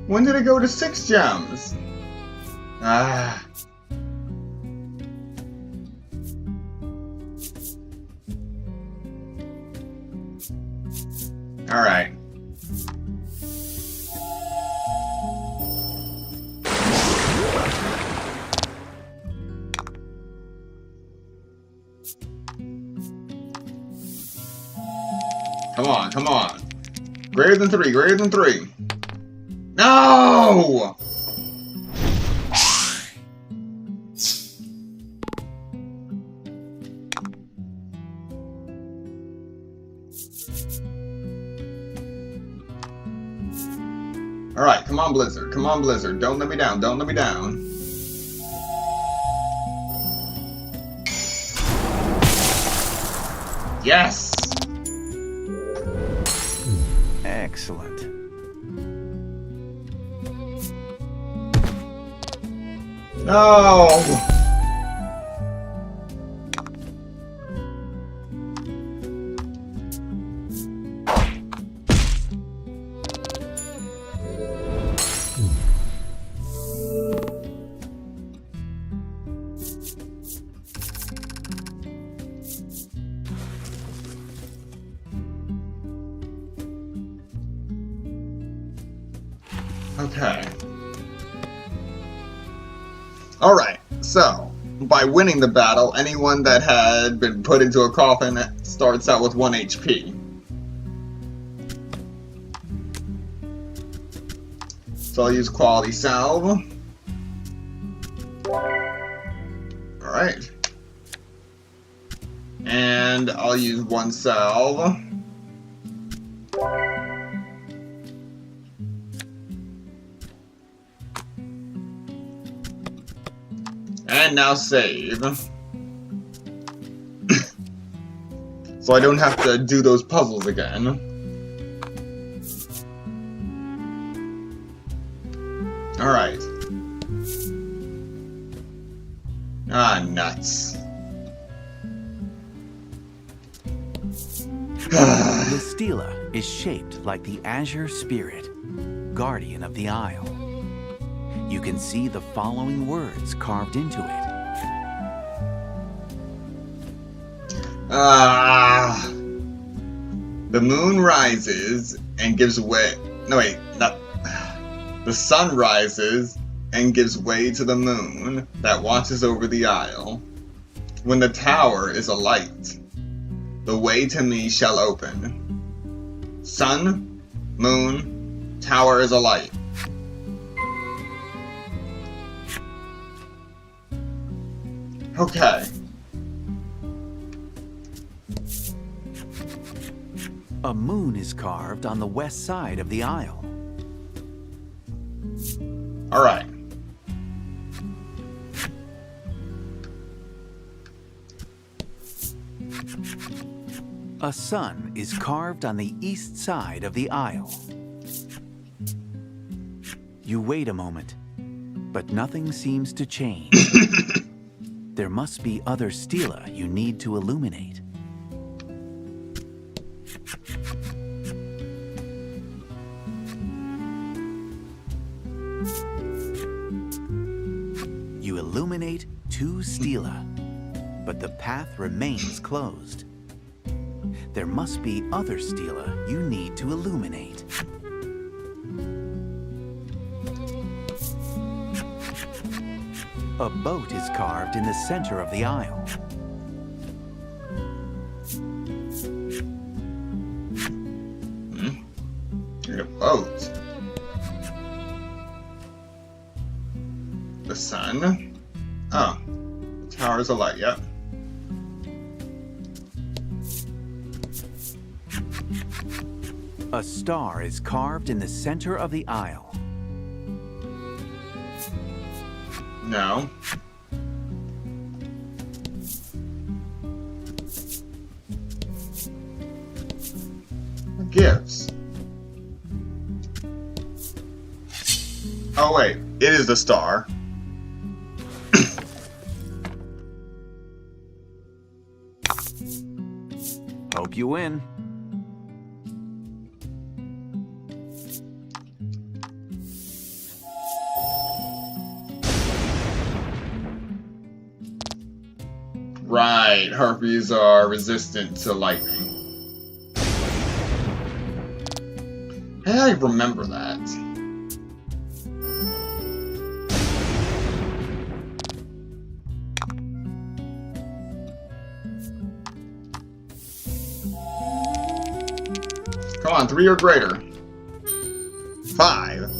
When did it go to 6 gems? Ah. Alright. come on. Greater than 3, greater than 3. No! Alright, come on, Blizzard. Come on, Blizzard. Don't let me down. Don't let me down. Yes! Excellent. No! Okay. Alright, so, by winning the battle, anyone that had been put into a coffin starts out with 1 HP. So I'll use Quality Salve. Alright. And I'll use 1 salve. And now save. So I don't have to do those puzzles again. Alright. Ah, nuts. The stela is shaped like the Azure Spirit, guardian of the Isle. You can see the following words carved into it. The moon rises and gives way. No, wait, not. The sun rises and gives way to the moon that watches over the isle. When the tower is alight, the way to me shall open. Sun, moon, tower is alight. Okay. A moon is carved on the west side of the isle. Alright. A sun is carved on the east side of the isle. You wait a moment, but nothing seems to change. There must be other stela you need to illuminate. You illuminate 2 stela, but the path remains closed. There must be other stela you need to illuminate. A boat is carved in the center of the isle. A boat. The sun. Oh. The tower's alight, yep. A star is carved in the center of the isle. No. It gives. Oh wait, it is the star. Hope you win. Right, harpies are resistant to lightning. Hey, I remember that. Come on, 3 or greater. 5.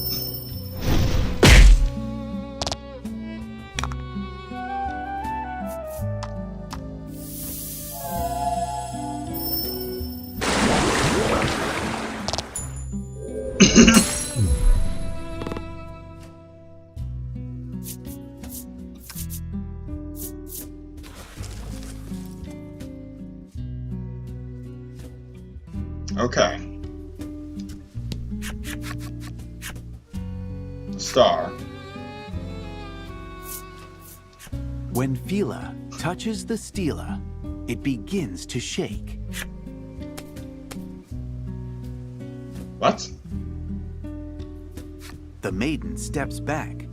Okay. Star. When Fila touches the stela, it begins to shake. What? The maiden steps back,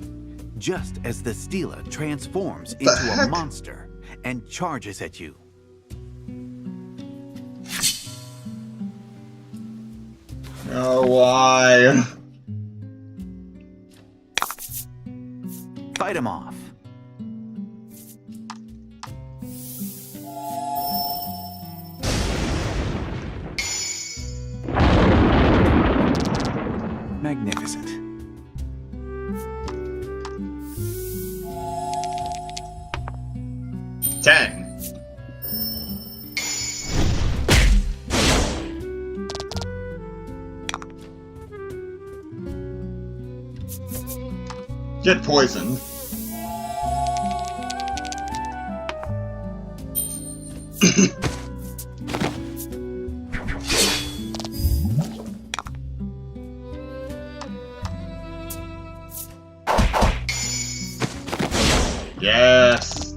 just as the stela transforms The into a heck? monster and charges at you. Oh, why? Fight him off. Magnificent. Ten. Get poisoned. Yes.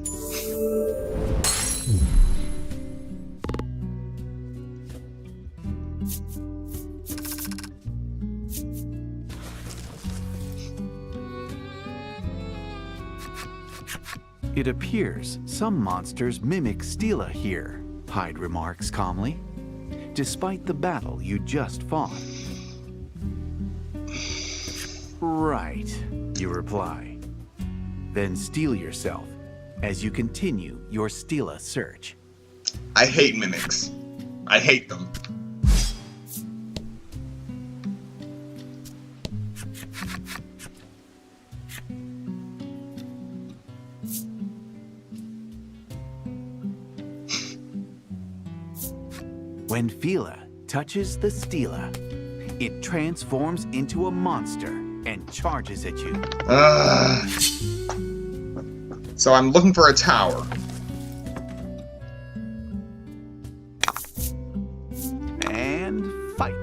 It appears some monsters mimic stela here, Hyde remarks calmly, despite the battle you just fought. Right, you reply. Then steel yourself as you continue your stela search. I hate mimics. I hate them. When Fila touches the stela, it transforms into a monster and charges at you. So I'm looking for a tower. And fight.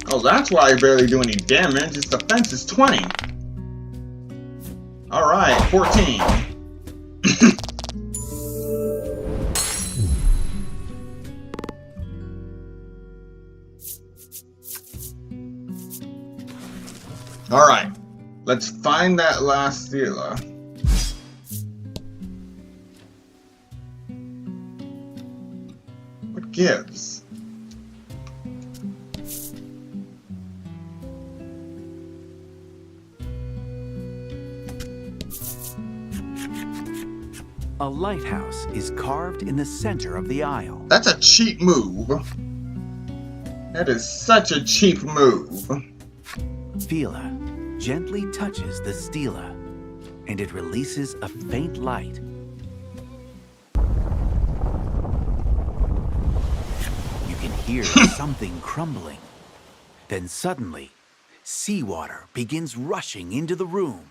Oh, that's why I barely do any damage. Its defense is 20. Alright, 14. Alright, let's find that last stela. What gives? A lighthouse is carved in the center of the aisle. That's a cheap move. That is such a cheap move. Fila gently touches the stela, and it releases a faint light. You can hear something crumbling. Then suddenly, seawater begins rushing into the room.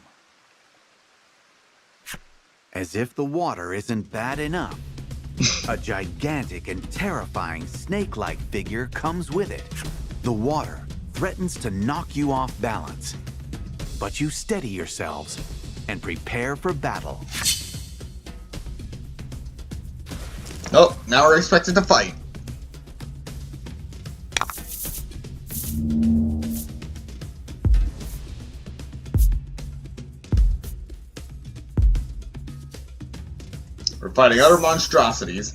As if the water isn't bad enough, a gigantic and terrifying snake-like figure comes with it. The water threatens to knock you off balance. but you steady yourselves and prepare for battle. Oh, now we're expected to fight. We're fighting other monstrosities.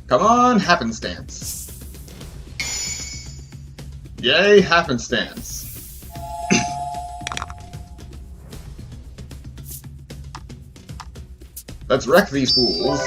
Come on, happenstance. Yay, happenstance. Let's wreck these fools.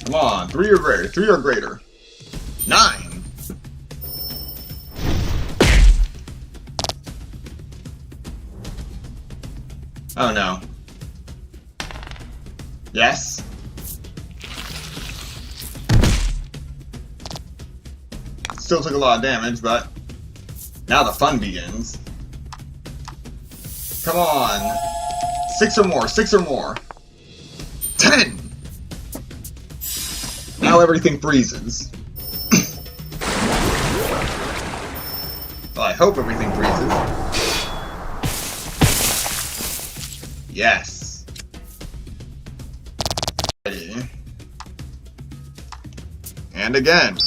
Come on, 3 or greater, 3 or greater. 9! Oh no. Yes? Still took a lot of damage, but now the fun begins. Come on. 6 or more, 6 or more. 10! Now everything freezes. Well, I hope everything freezes. Yes. Ready. And again.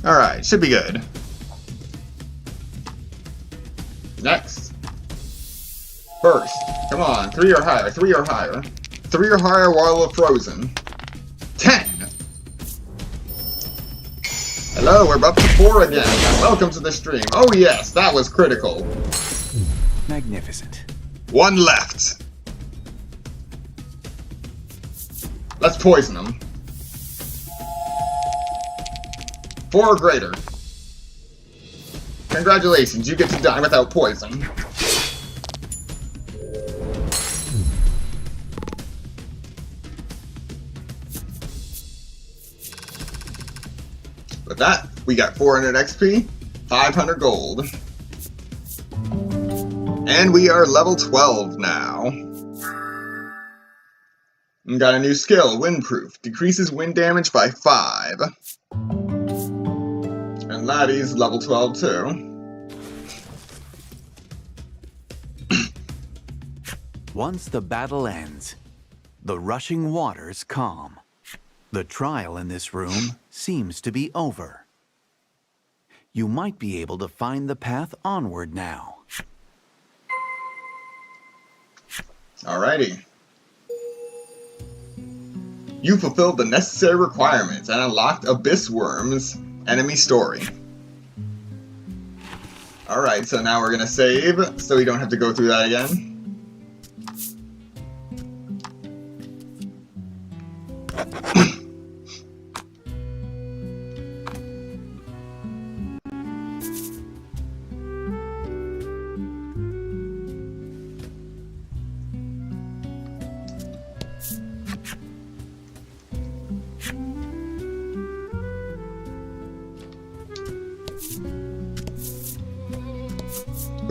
Alright, should be good. Next. First. Come on, 3 or higher, 3 or higher. 3 or higher while we're frozen. 10! Hello, we're up to 4 again. Welcome to the stream. Oh yes, that was critical. Magnificent. 1 left. Let's poison them. 4 or greater. Congratulations, you get to die without poison. With that, we got 400 XP, 500 gold. And we are level 12 now. And got a new skill, Windproof. Decreases wind damage by 5. And Laddie's level 12 too. Once the battle ends, the rushing waters calm. The trial in this room seems to be over. You might be able to find the path onward now. Alrighty. You fulfilled the necessary requirements and unlocked Abyss Worm's enemy story. Alright, so now we're gonna save, so we don't have to go through that again.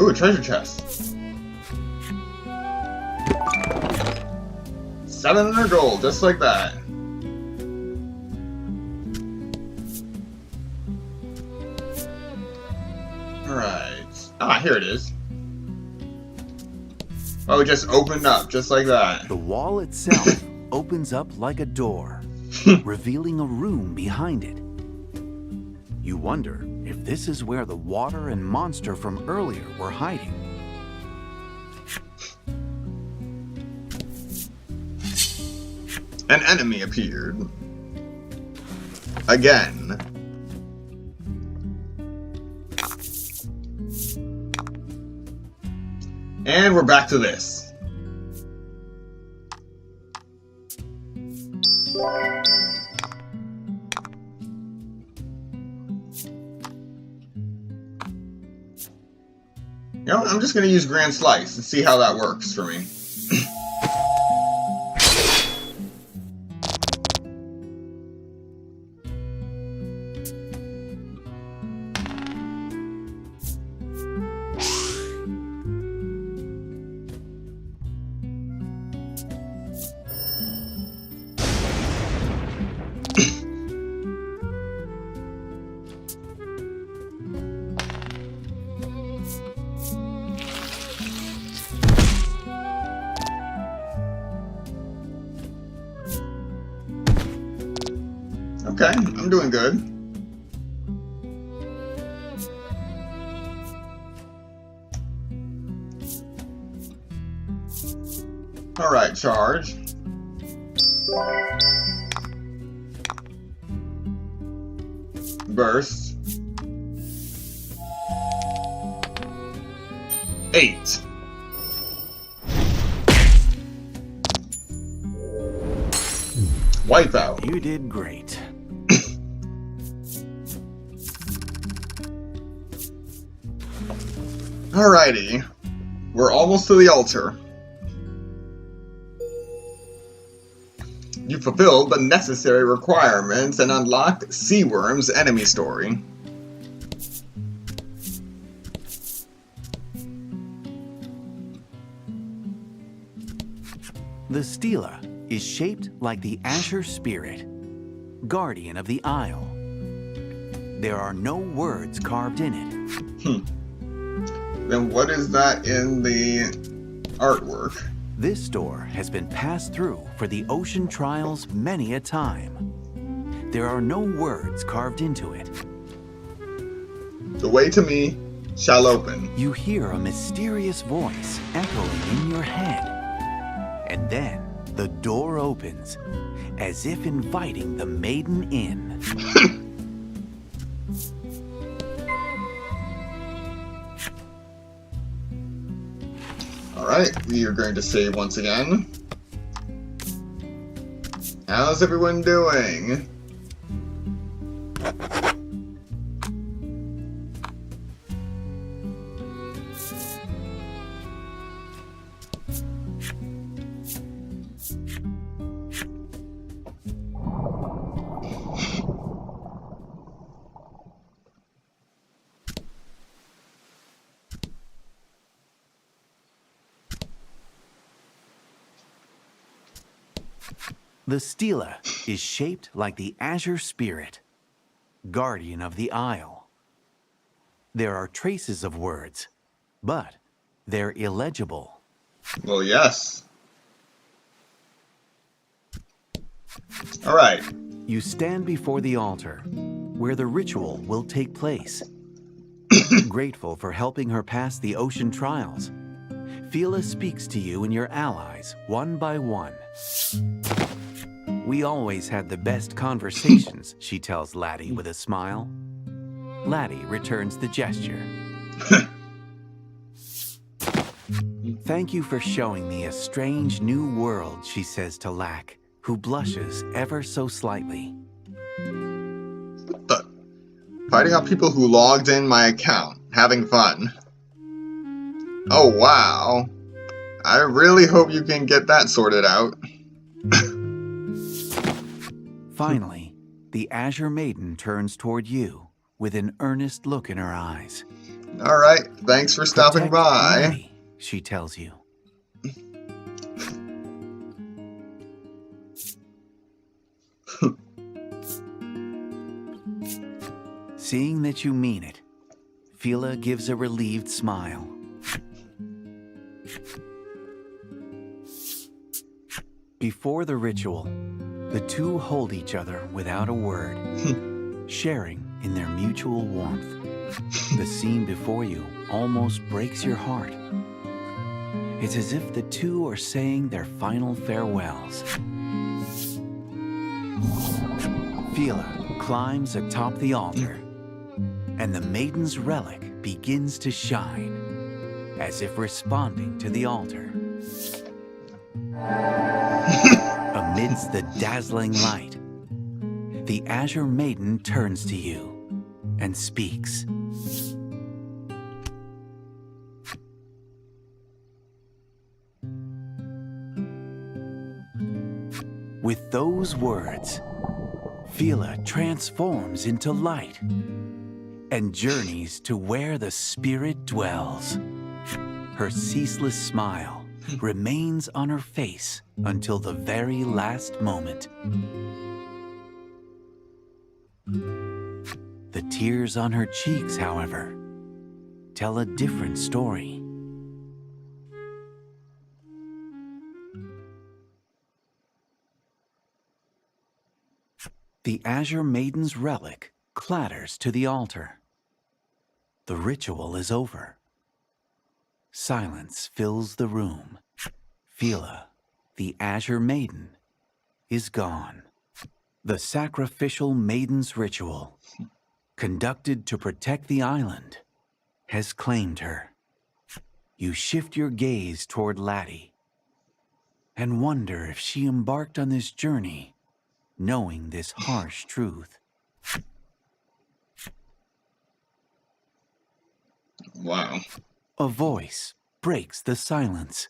Ooh, a treasure chest. 700 gold, just like that. Alright. Ah, here it is. Oh, it just opened up, just like that. The wall itself opens up like a door, revealing a room behind it. You wonder if this is where the water and monster from earlier were hiding. An enemy appeared. Again. And we're back to this. You know, I'm just going to use Grand Slice and see how that works for me. Okay, I'm doing good. Alright, charge. Burst. 8. Wipeout. You did great. Alrighty. We're almost to the altar. You fulfilled the necessary requirements and unlocked Seaworm's enemy story. The stela is shaped like the Azure Spirit, guardian of the Isle. There are no words carved in it. Then what is that in the artwork? This door has been passed through for the ocean trials many a time. There are no words carved into it. The way to me shall open. You hear a mysterious voice echoing in your head. And then the door opens, as if inviting the maiden in. Alright, we are going to save once again. How's everyone doing? The stela is shaped like the Azure Spirit, guardian of the Isle. There are traces of words, but they're illegible. Well, yes. Alright. You stand before the altar, where the ritual will take place. Grateful for helping her pass the ocean trials, Fila speaks to you and your allies one by one. We always had the best conversations, she tells Laddie with a smile. Laddie returns the gesture. Thank you for showing me a strange new world, she says to Lack, who blushes ever so slightly. What the? Fighting out people who logged in my account. Having fun. Oh, wow. I really hope you can get that sorted out. Finally, the Azure Maiden turns toward you with an earnest look in her eyes. Alright, thanks for stopping Protect by. Laddie, she tells you. Seeing that you mean it, Fila gives a relieved smile. Before the ritual, the two hold each other without a word, sharing in their mutual warmth. The scene before you almost breaks your heart. It's as if the two are saying their final farewells. Fila climbs atop the altar, and the maiden's relic begins to shine, as if responding to the altar. Amidst the dazzling light, the Azure Maiden turns to you and speaks. With those words, Fila transforms into light and journeys to where the spirit dwells. Her ceaseless smile remains on her face until the very last moment. The tears on her cheeks, however, tell a different story. The Azure Maiden's relic clatters to the altar. The ritual is over. Silence fills the room. Fila, the Azure Maiden, is gone. The sacrificial maiden's ritual, conducted to protect the island, has claimed her. You shift your gaze toward Laddie and wonder if she embarked on this journey knowing this harsh truth. Wow. A voice breaks the silence.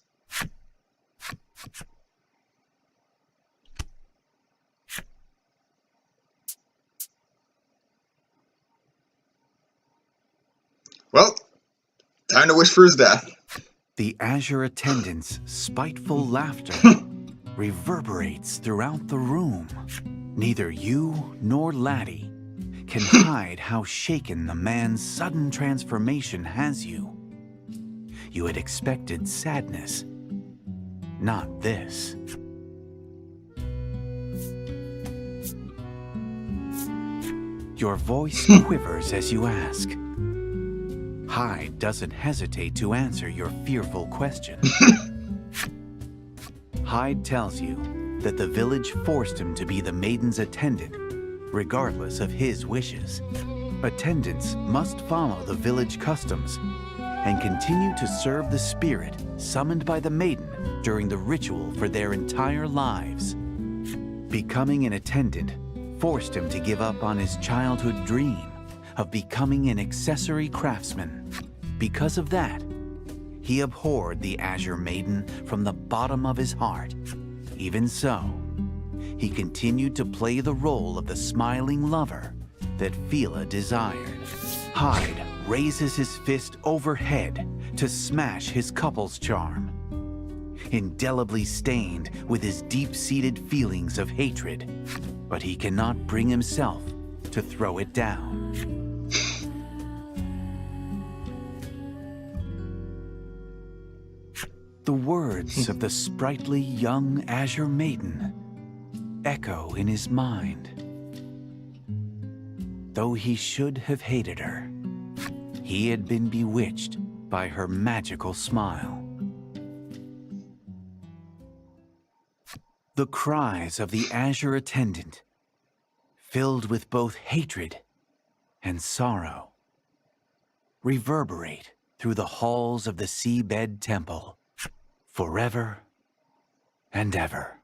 Well, time to wish for his death. The Azure attendant's spiteful laughter reverberates throughout the room. Neither you nor Laddie can hide how shaken the man's sudden transformation has you. You had expected sadness, not this. Your voice quivers as you ask. Hyde doesn't hesitate to answer your fearful question. Hyde tells you that the village forced him to be the maiden's attendant, regardless of his wishes. Attendants must follow the village customs and continue to serve the spirit summoned by the maiden during the ritual for their entire lives. Becoming an attendant forced him to give up on his childhood dream of becoming an accessory craftsman. Because of that, he abhorred the Azure Maiden from the bottom of his heart. Even so, he continued to play the role of the smiling lover that Fila desired. Hyde raises his fist overhead to smash his couple's charm, indelibly stained with his deep-seated feelings of hatred, but he cannot bring himself to throw it down. The words of the sprightly young Azure Maiden echo in his mind. Though he should have hated her, he had been bewitched by her magical smile. The cries of the Azure attendant, filled with both hatred and sorrow, reverberate through the halls of the seabed temple forever and ever.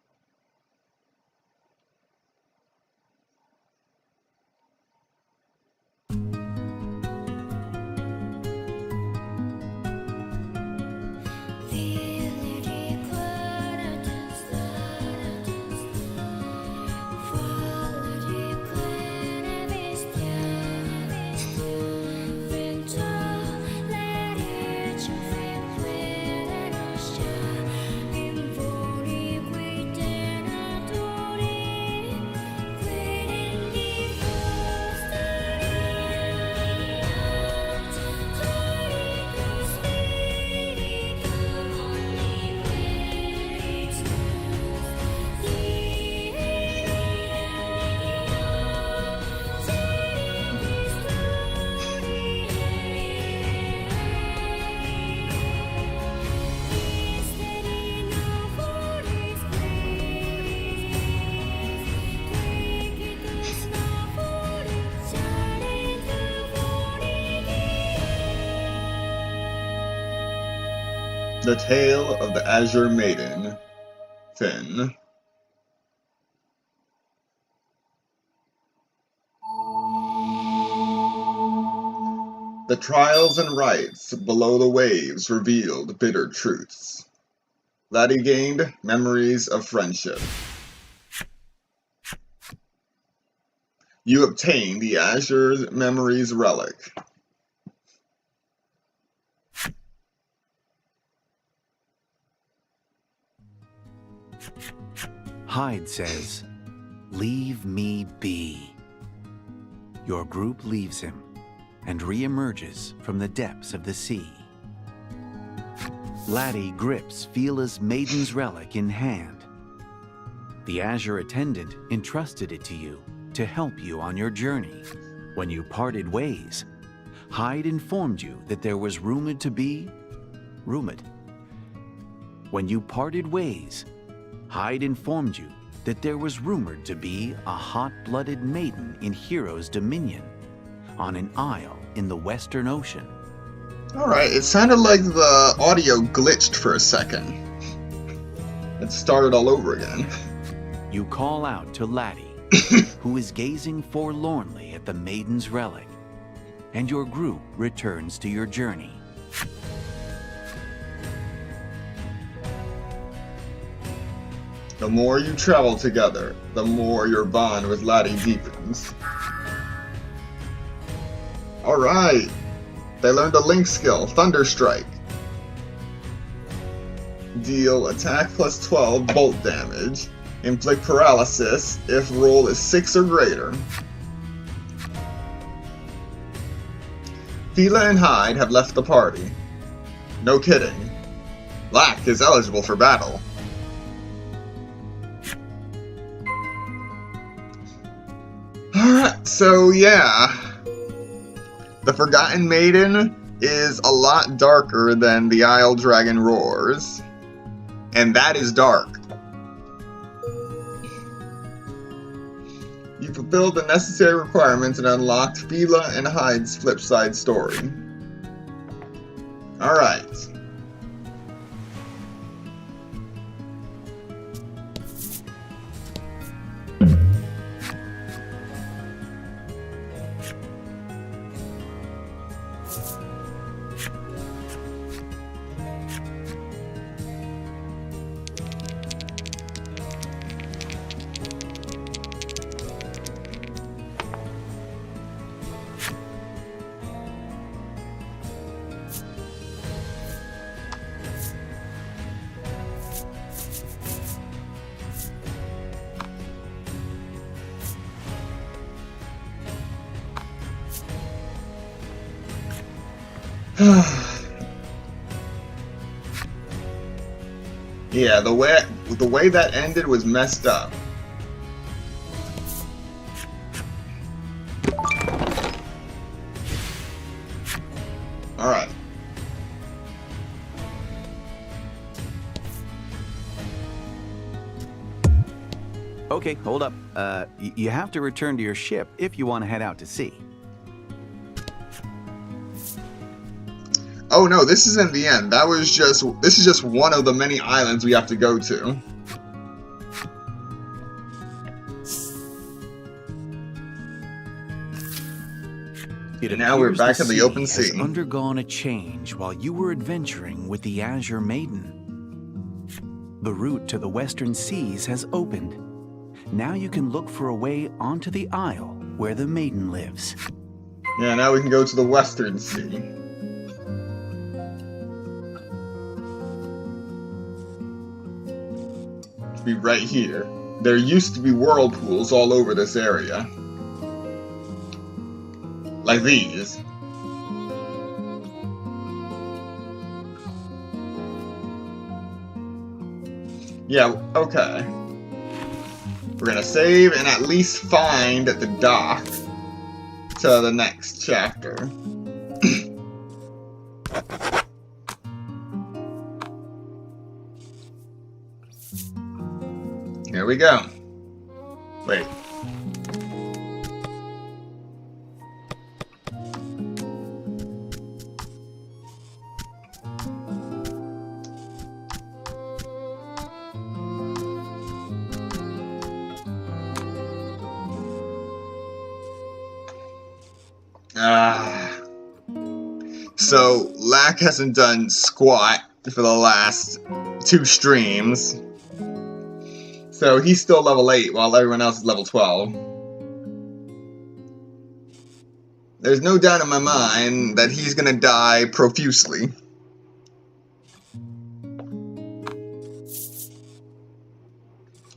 The Tale of the Azure Maiden, Finn. The trials and rights below the waves revealed bitter truths. Laddie gained memories of friendship. You obtained the Azure Memories Relic. Hyde says, "Leave me be." Your group leaves him and re-emerges from the depths of the sea. Laddie grips Phila's Maiden's relic in hand. The Azure attendant entrusted it to you to help you on your journey. When you parted ways, Hyde informed you that there was rumored to be... When you parted ways, Hyde informed you that there was rumored to be a hot-blooded maiden in Hero's Dominion on an isle in the Western Ocean. Alright, it sounded like the audio glitched for a second. It started all over again. You call out to Laddie, who is gazing forlornly at the Maiden's relic, and your group returns to your journey. The more you travel together, the more your bond with Laddie deepens. Alright, they learned a Link skill, Thunder Strike. Deal attack plus 12 bolt damage. Inflict paralysis if roll is 6 or greater. Phila and Hyde have left the party. No kidding. Lack is eligible for battle. Alright, so yeah. The Forgotten Maiden is a lot darker than the Isle Dragon Roars. And that is dark. You fulfilled the necessary requirements and unlocked Phila and Hyde's flip-side story. Alright. Yeah, the way that ended was messed up. Alright. Okay, hold up. You have to return to your ship if you want to head out to sea. Oh no, this isn't the end. This is just one of the many islands we have to go to. And now we're back in the open sea. Has undergone a change while you were adventuring with the Azure Maiden. The route to the Western Seas has opened. Now you can look for a way onto the isle where the Maiden lives. Yeah, now we can go to the Western Sea. Be right here. There used to be whirlpools all over this area. Like these. Yeah, okay. We're gonna save and at least find the dock to the next chapter. Here we go. Wait. So, Lack hasn't done squat for the last 2 streams. So, he's still level 8 while everyone else is level 12. There's no doubt in my mind that he's gonna die profusely.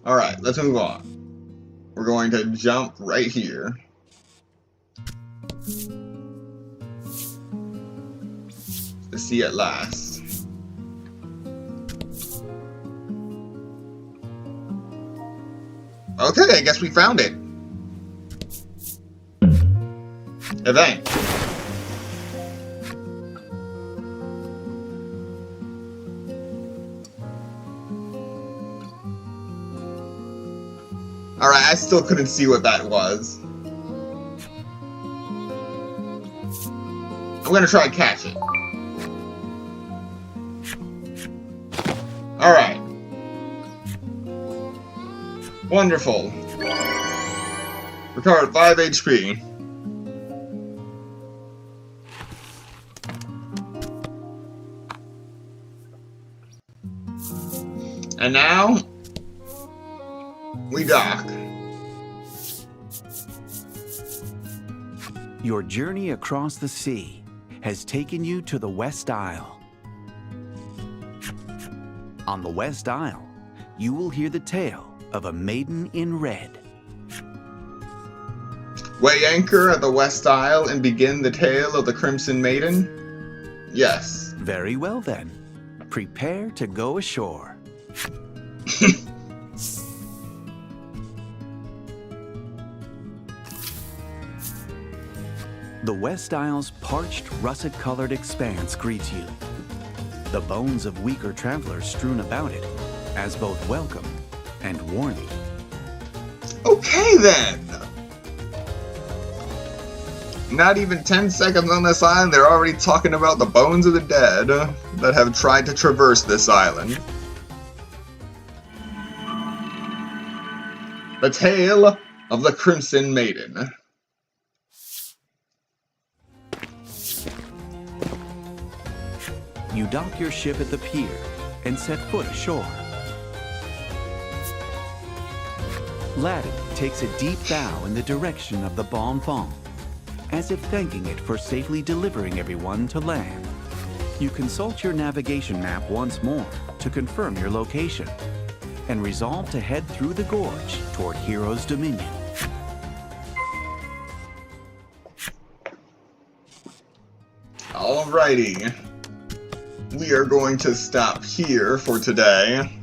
Alright, let's move on. We're going to jump right here. To see at last. Okay, I guess we found it. Event. Alright, I still couldn't see what that was. I'm gonna try and catch it. Alright. Wonderful. Recovered 5 HP. And now, we dock. Your journey across the sea has taken you to the West Isle. On the West Isle, you will hear the tale of a maiden in red. Weigh anchor at the West Isle and begin the tale of the Crimson Maiden? Yes. Very well then. Prepare to go ashore. The West Isle's parched, russet-colored expanse greets you. The bones of weaker travelers strewn about it, as both welcome and warning. Okay then! Not even 10 seconds on this island, they're already talking about the bones of the dead that have tried to traverse this island. The Tale of the Crimson Maiden. You dock your ship at the pier and set foot ashore. Laddie takes a deep bow in the direction of the Bon Fong, as if thanking it for safely delivering everyone to land. You consult your navigation map once more to confirm your location, and resolve to head through the gorge toward Hero's Dominion. Alrighty. We are going to stop here for today.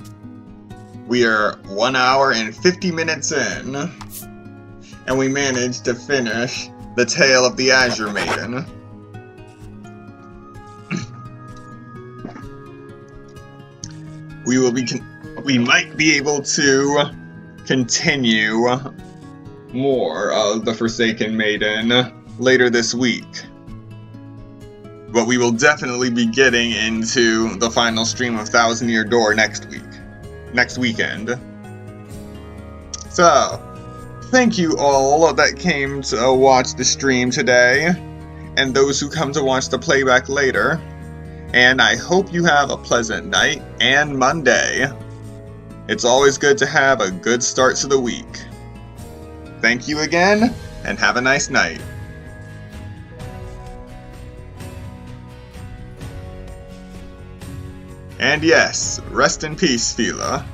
We are 1 hour and 50 minutes in, and we managed to finish the Tale of the Azure Maiden. We might be able to continue more of the Forsaken Maiden later this week. But we will definitely be getting into the final stream of Thousand Year Door next weekend. So, thank you all that came to watch the stream today, and those who come to watch the playback later. And I hope you have a pleasant night and Monday. It's always good to have a good start to the week. Thank you again, and have a nice night. And yes, rest in peace, Fila.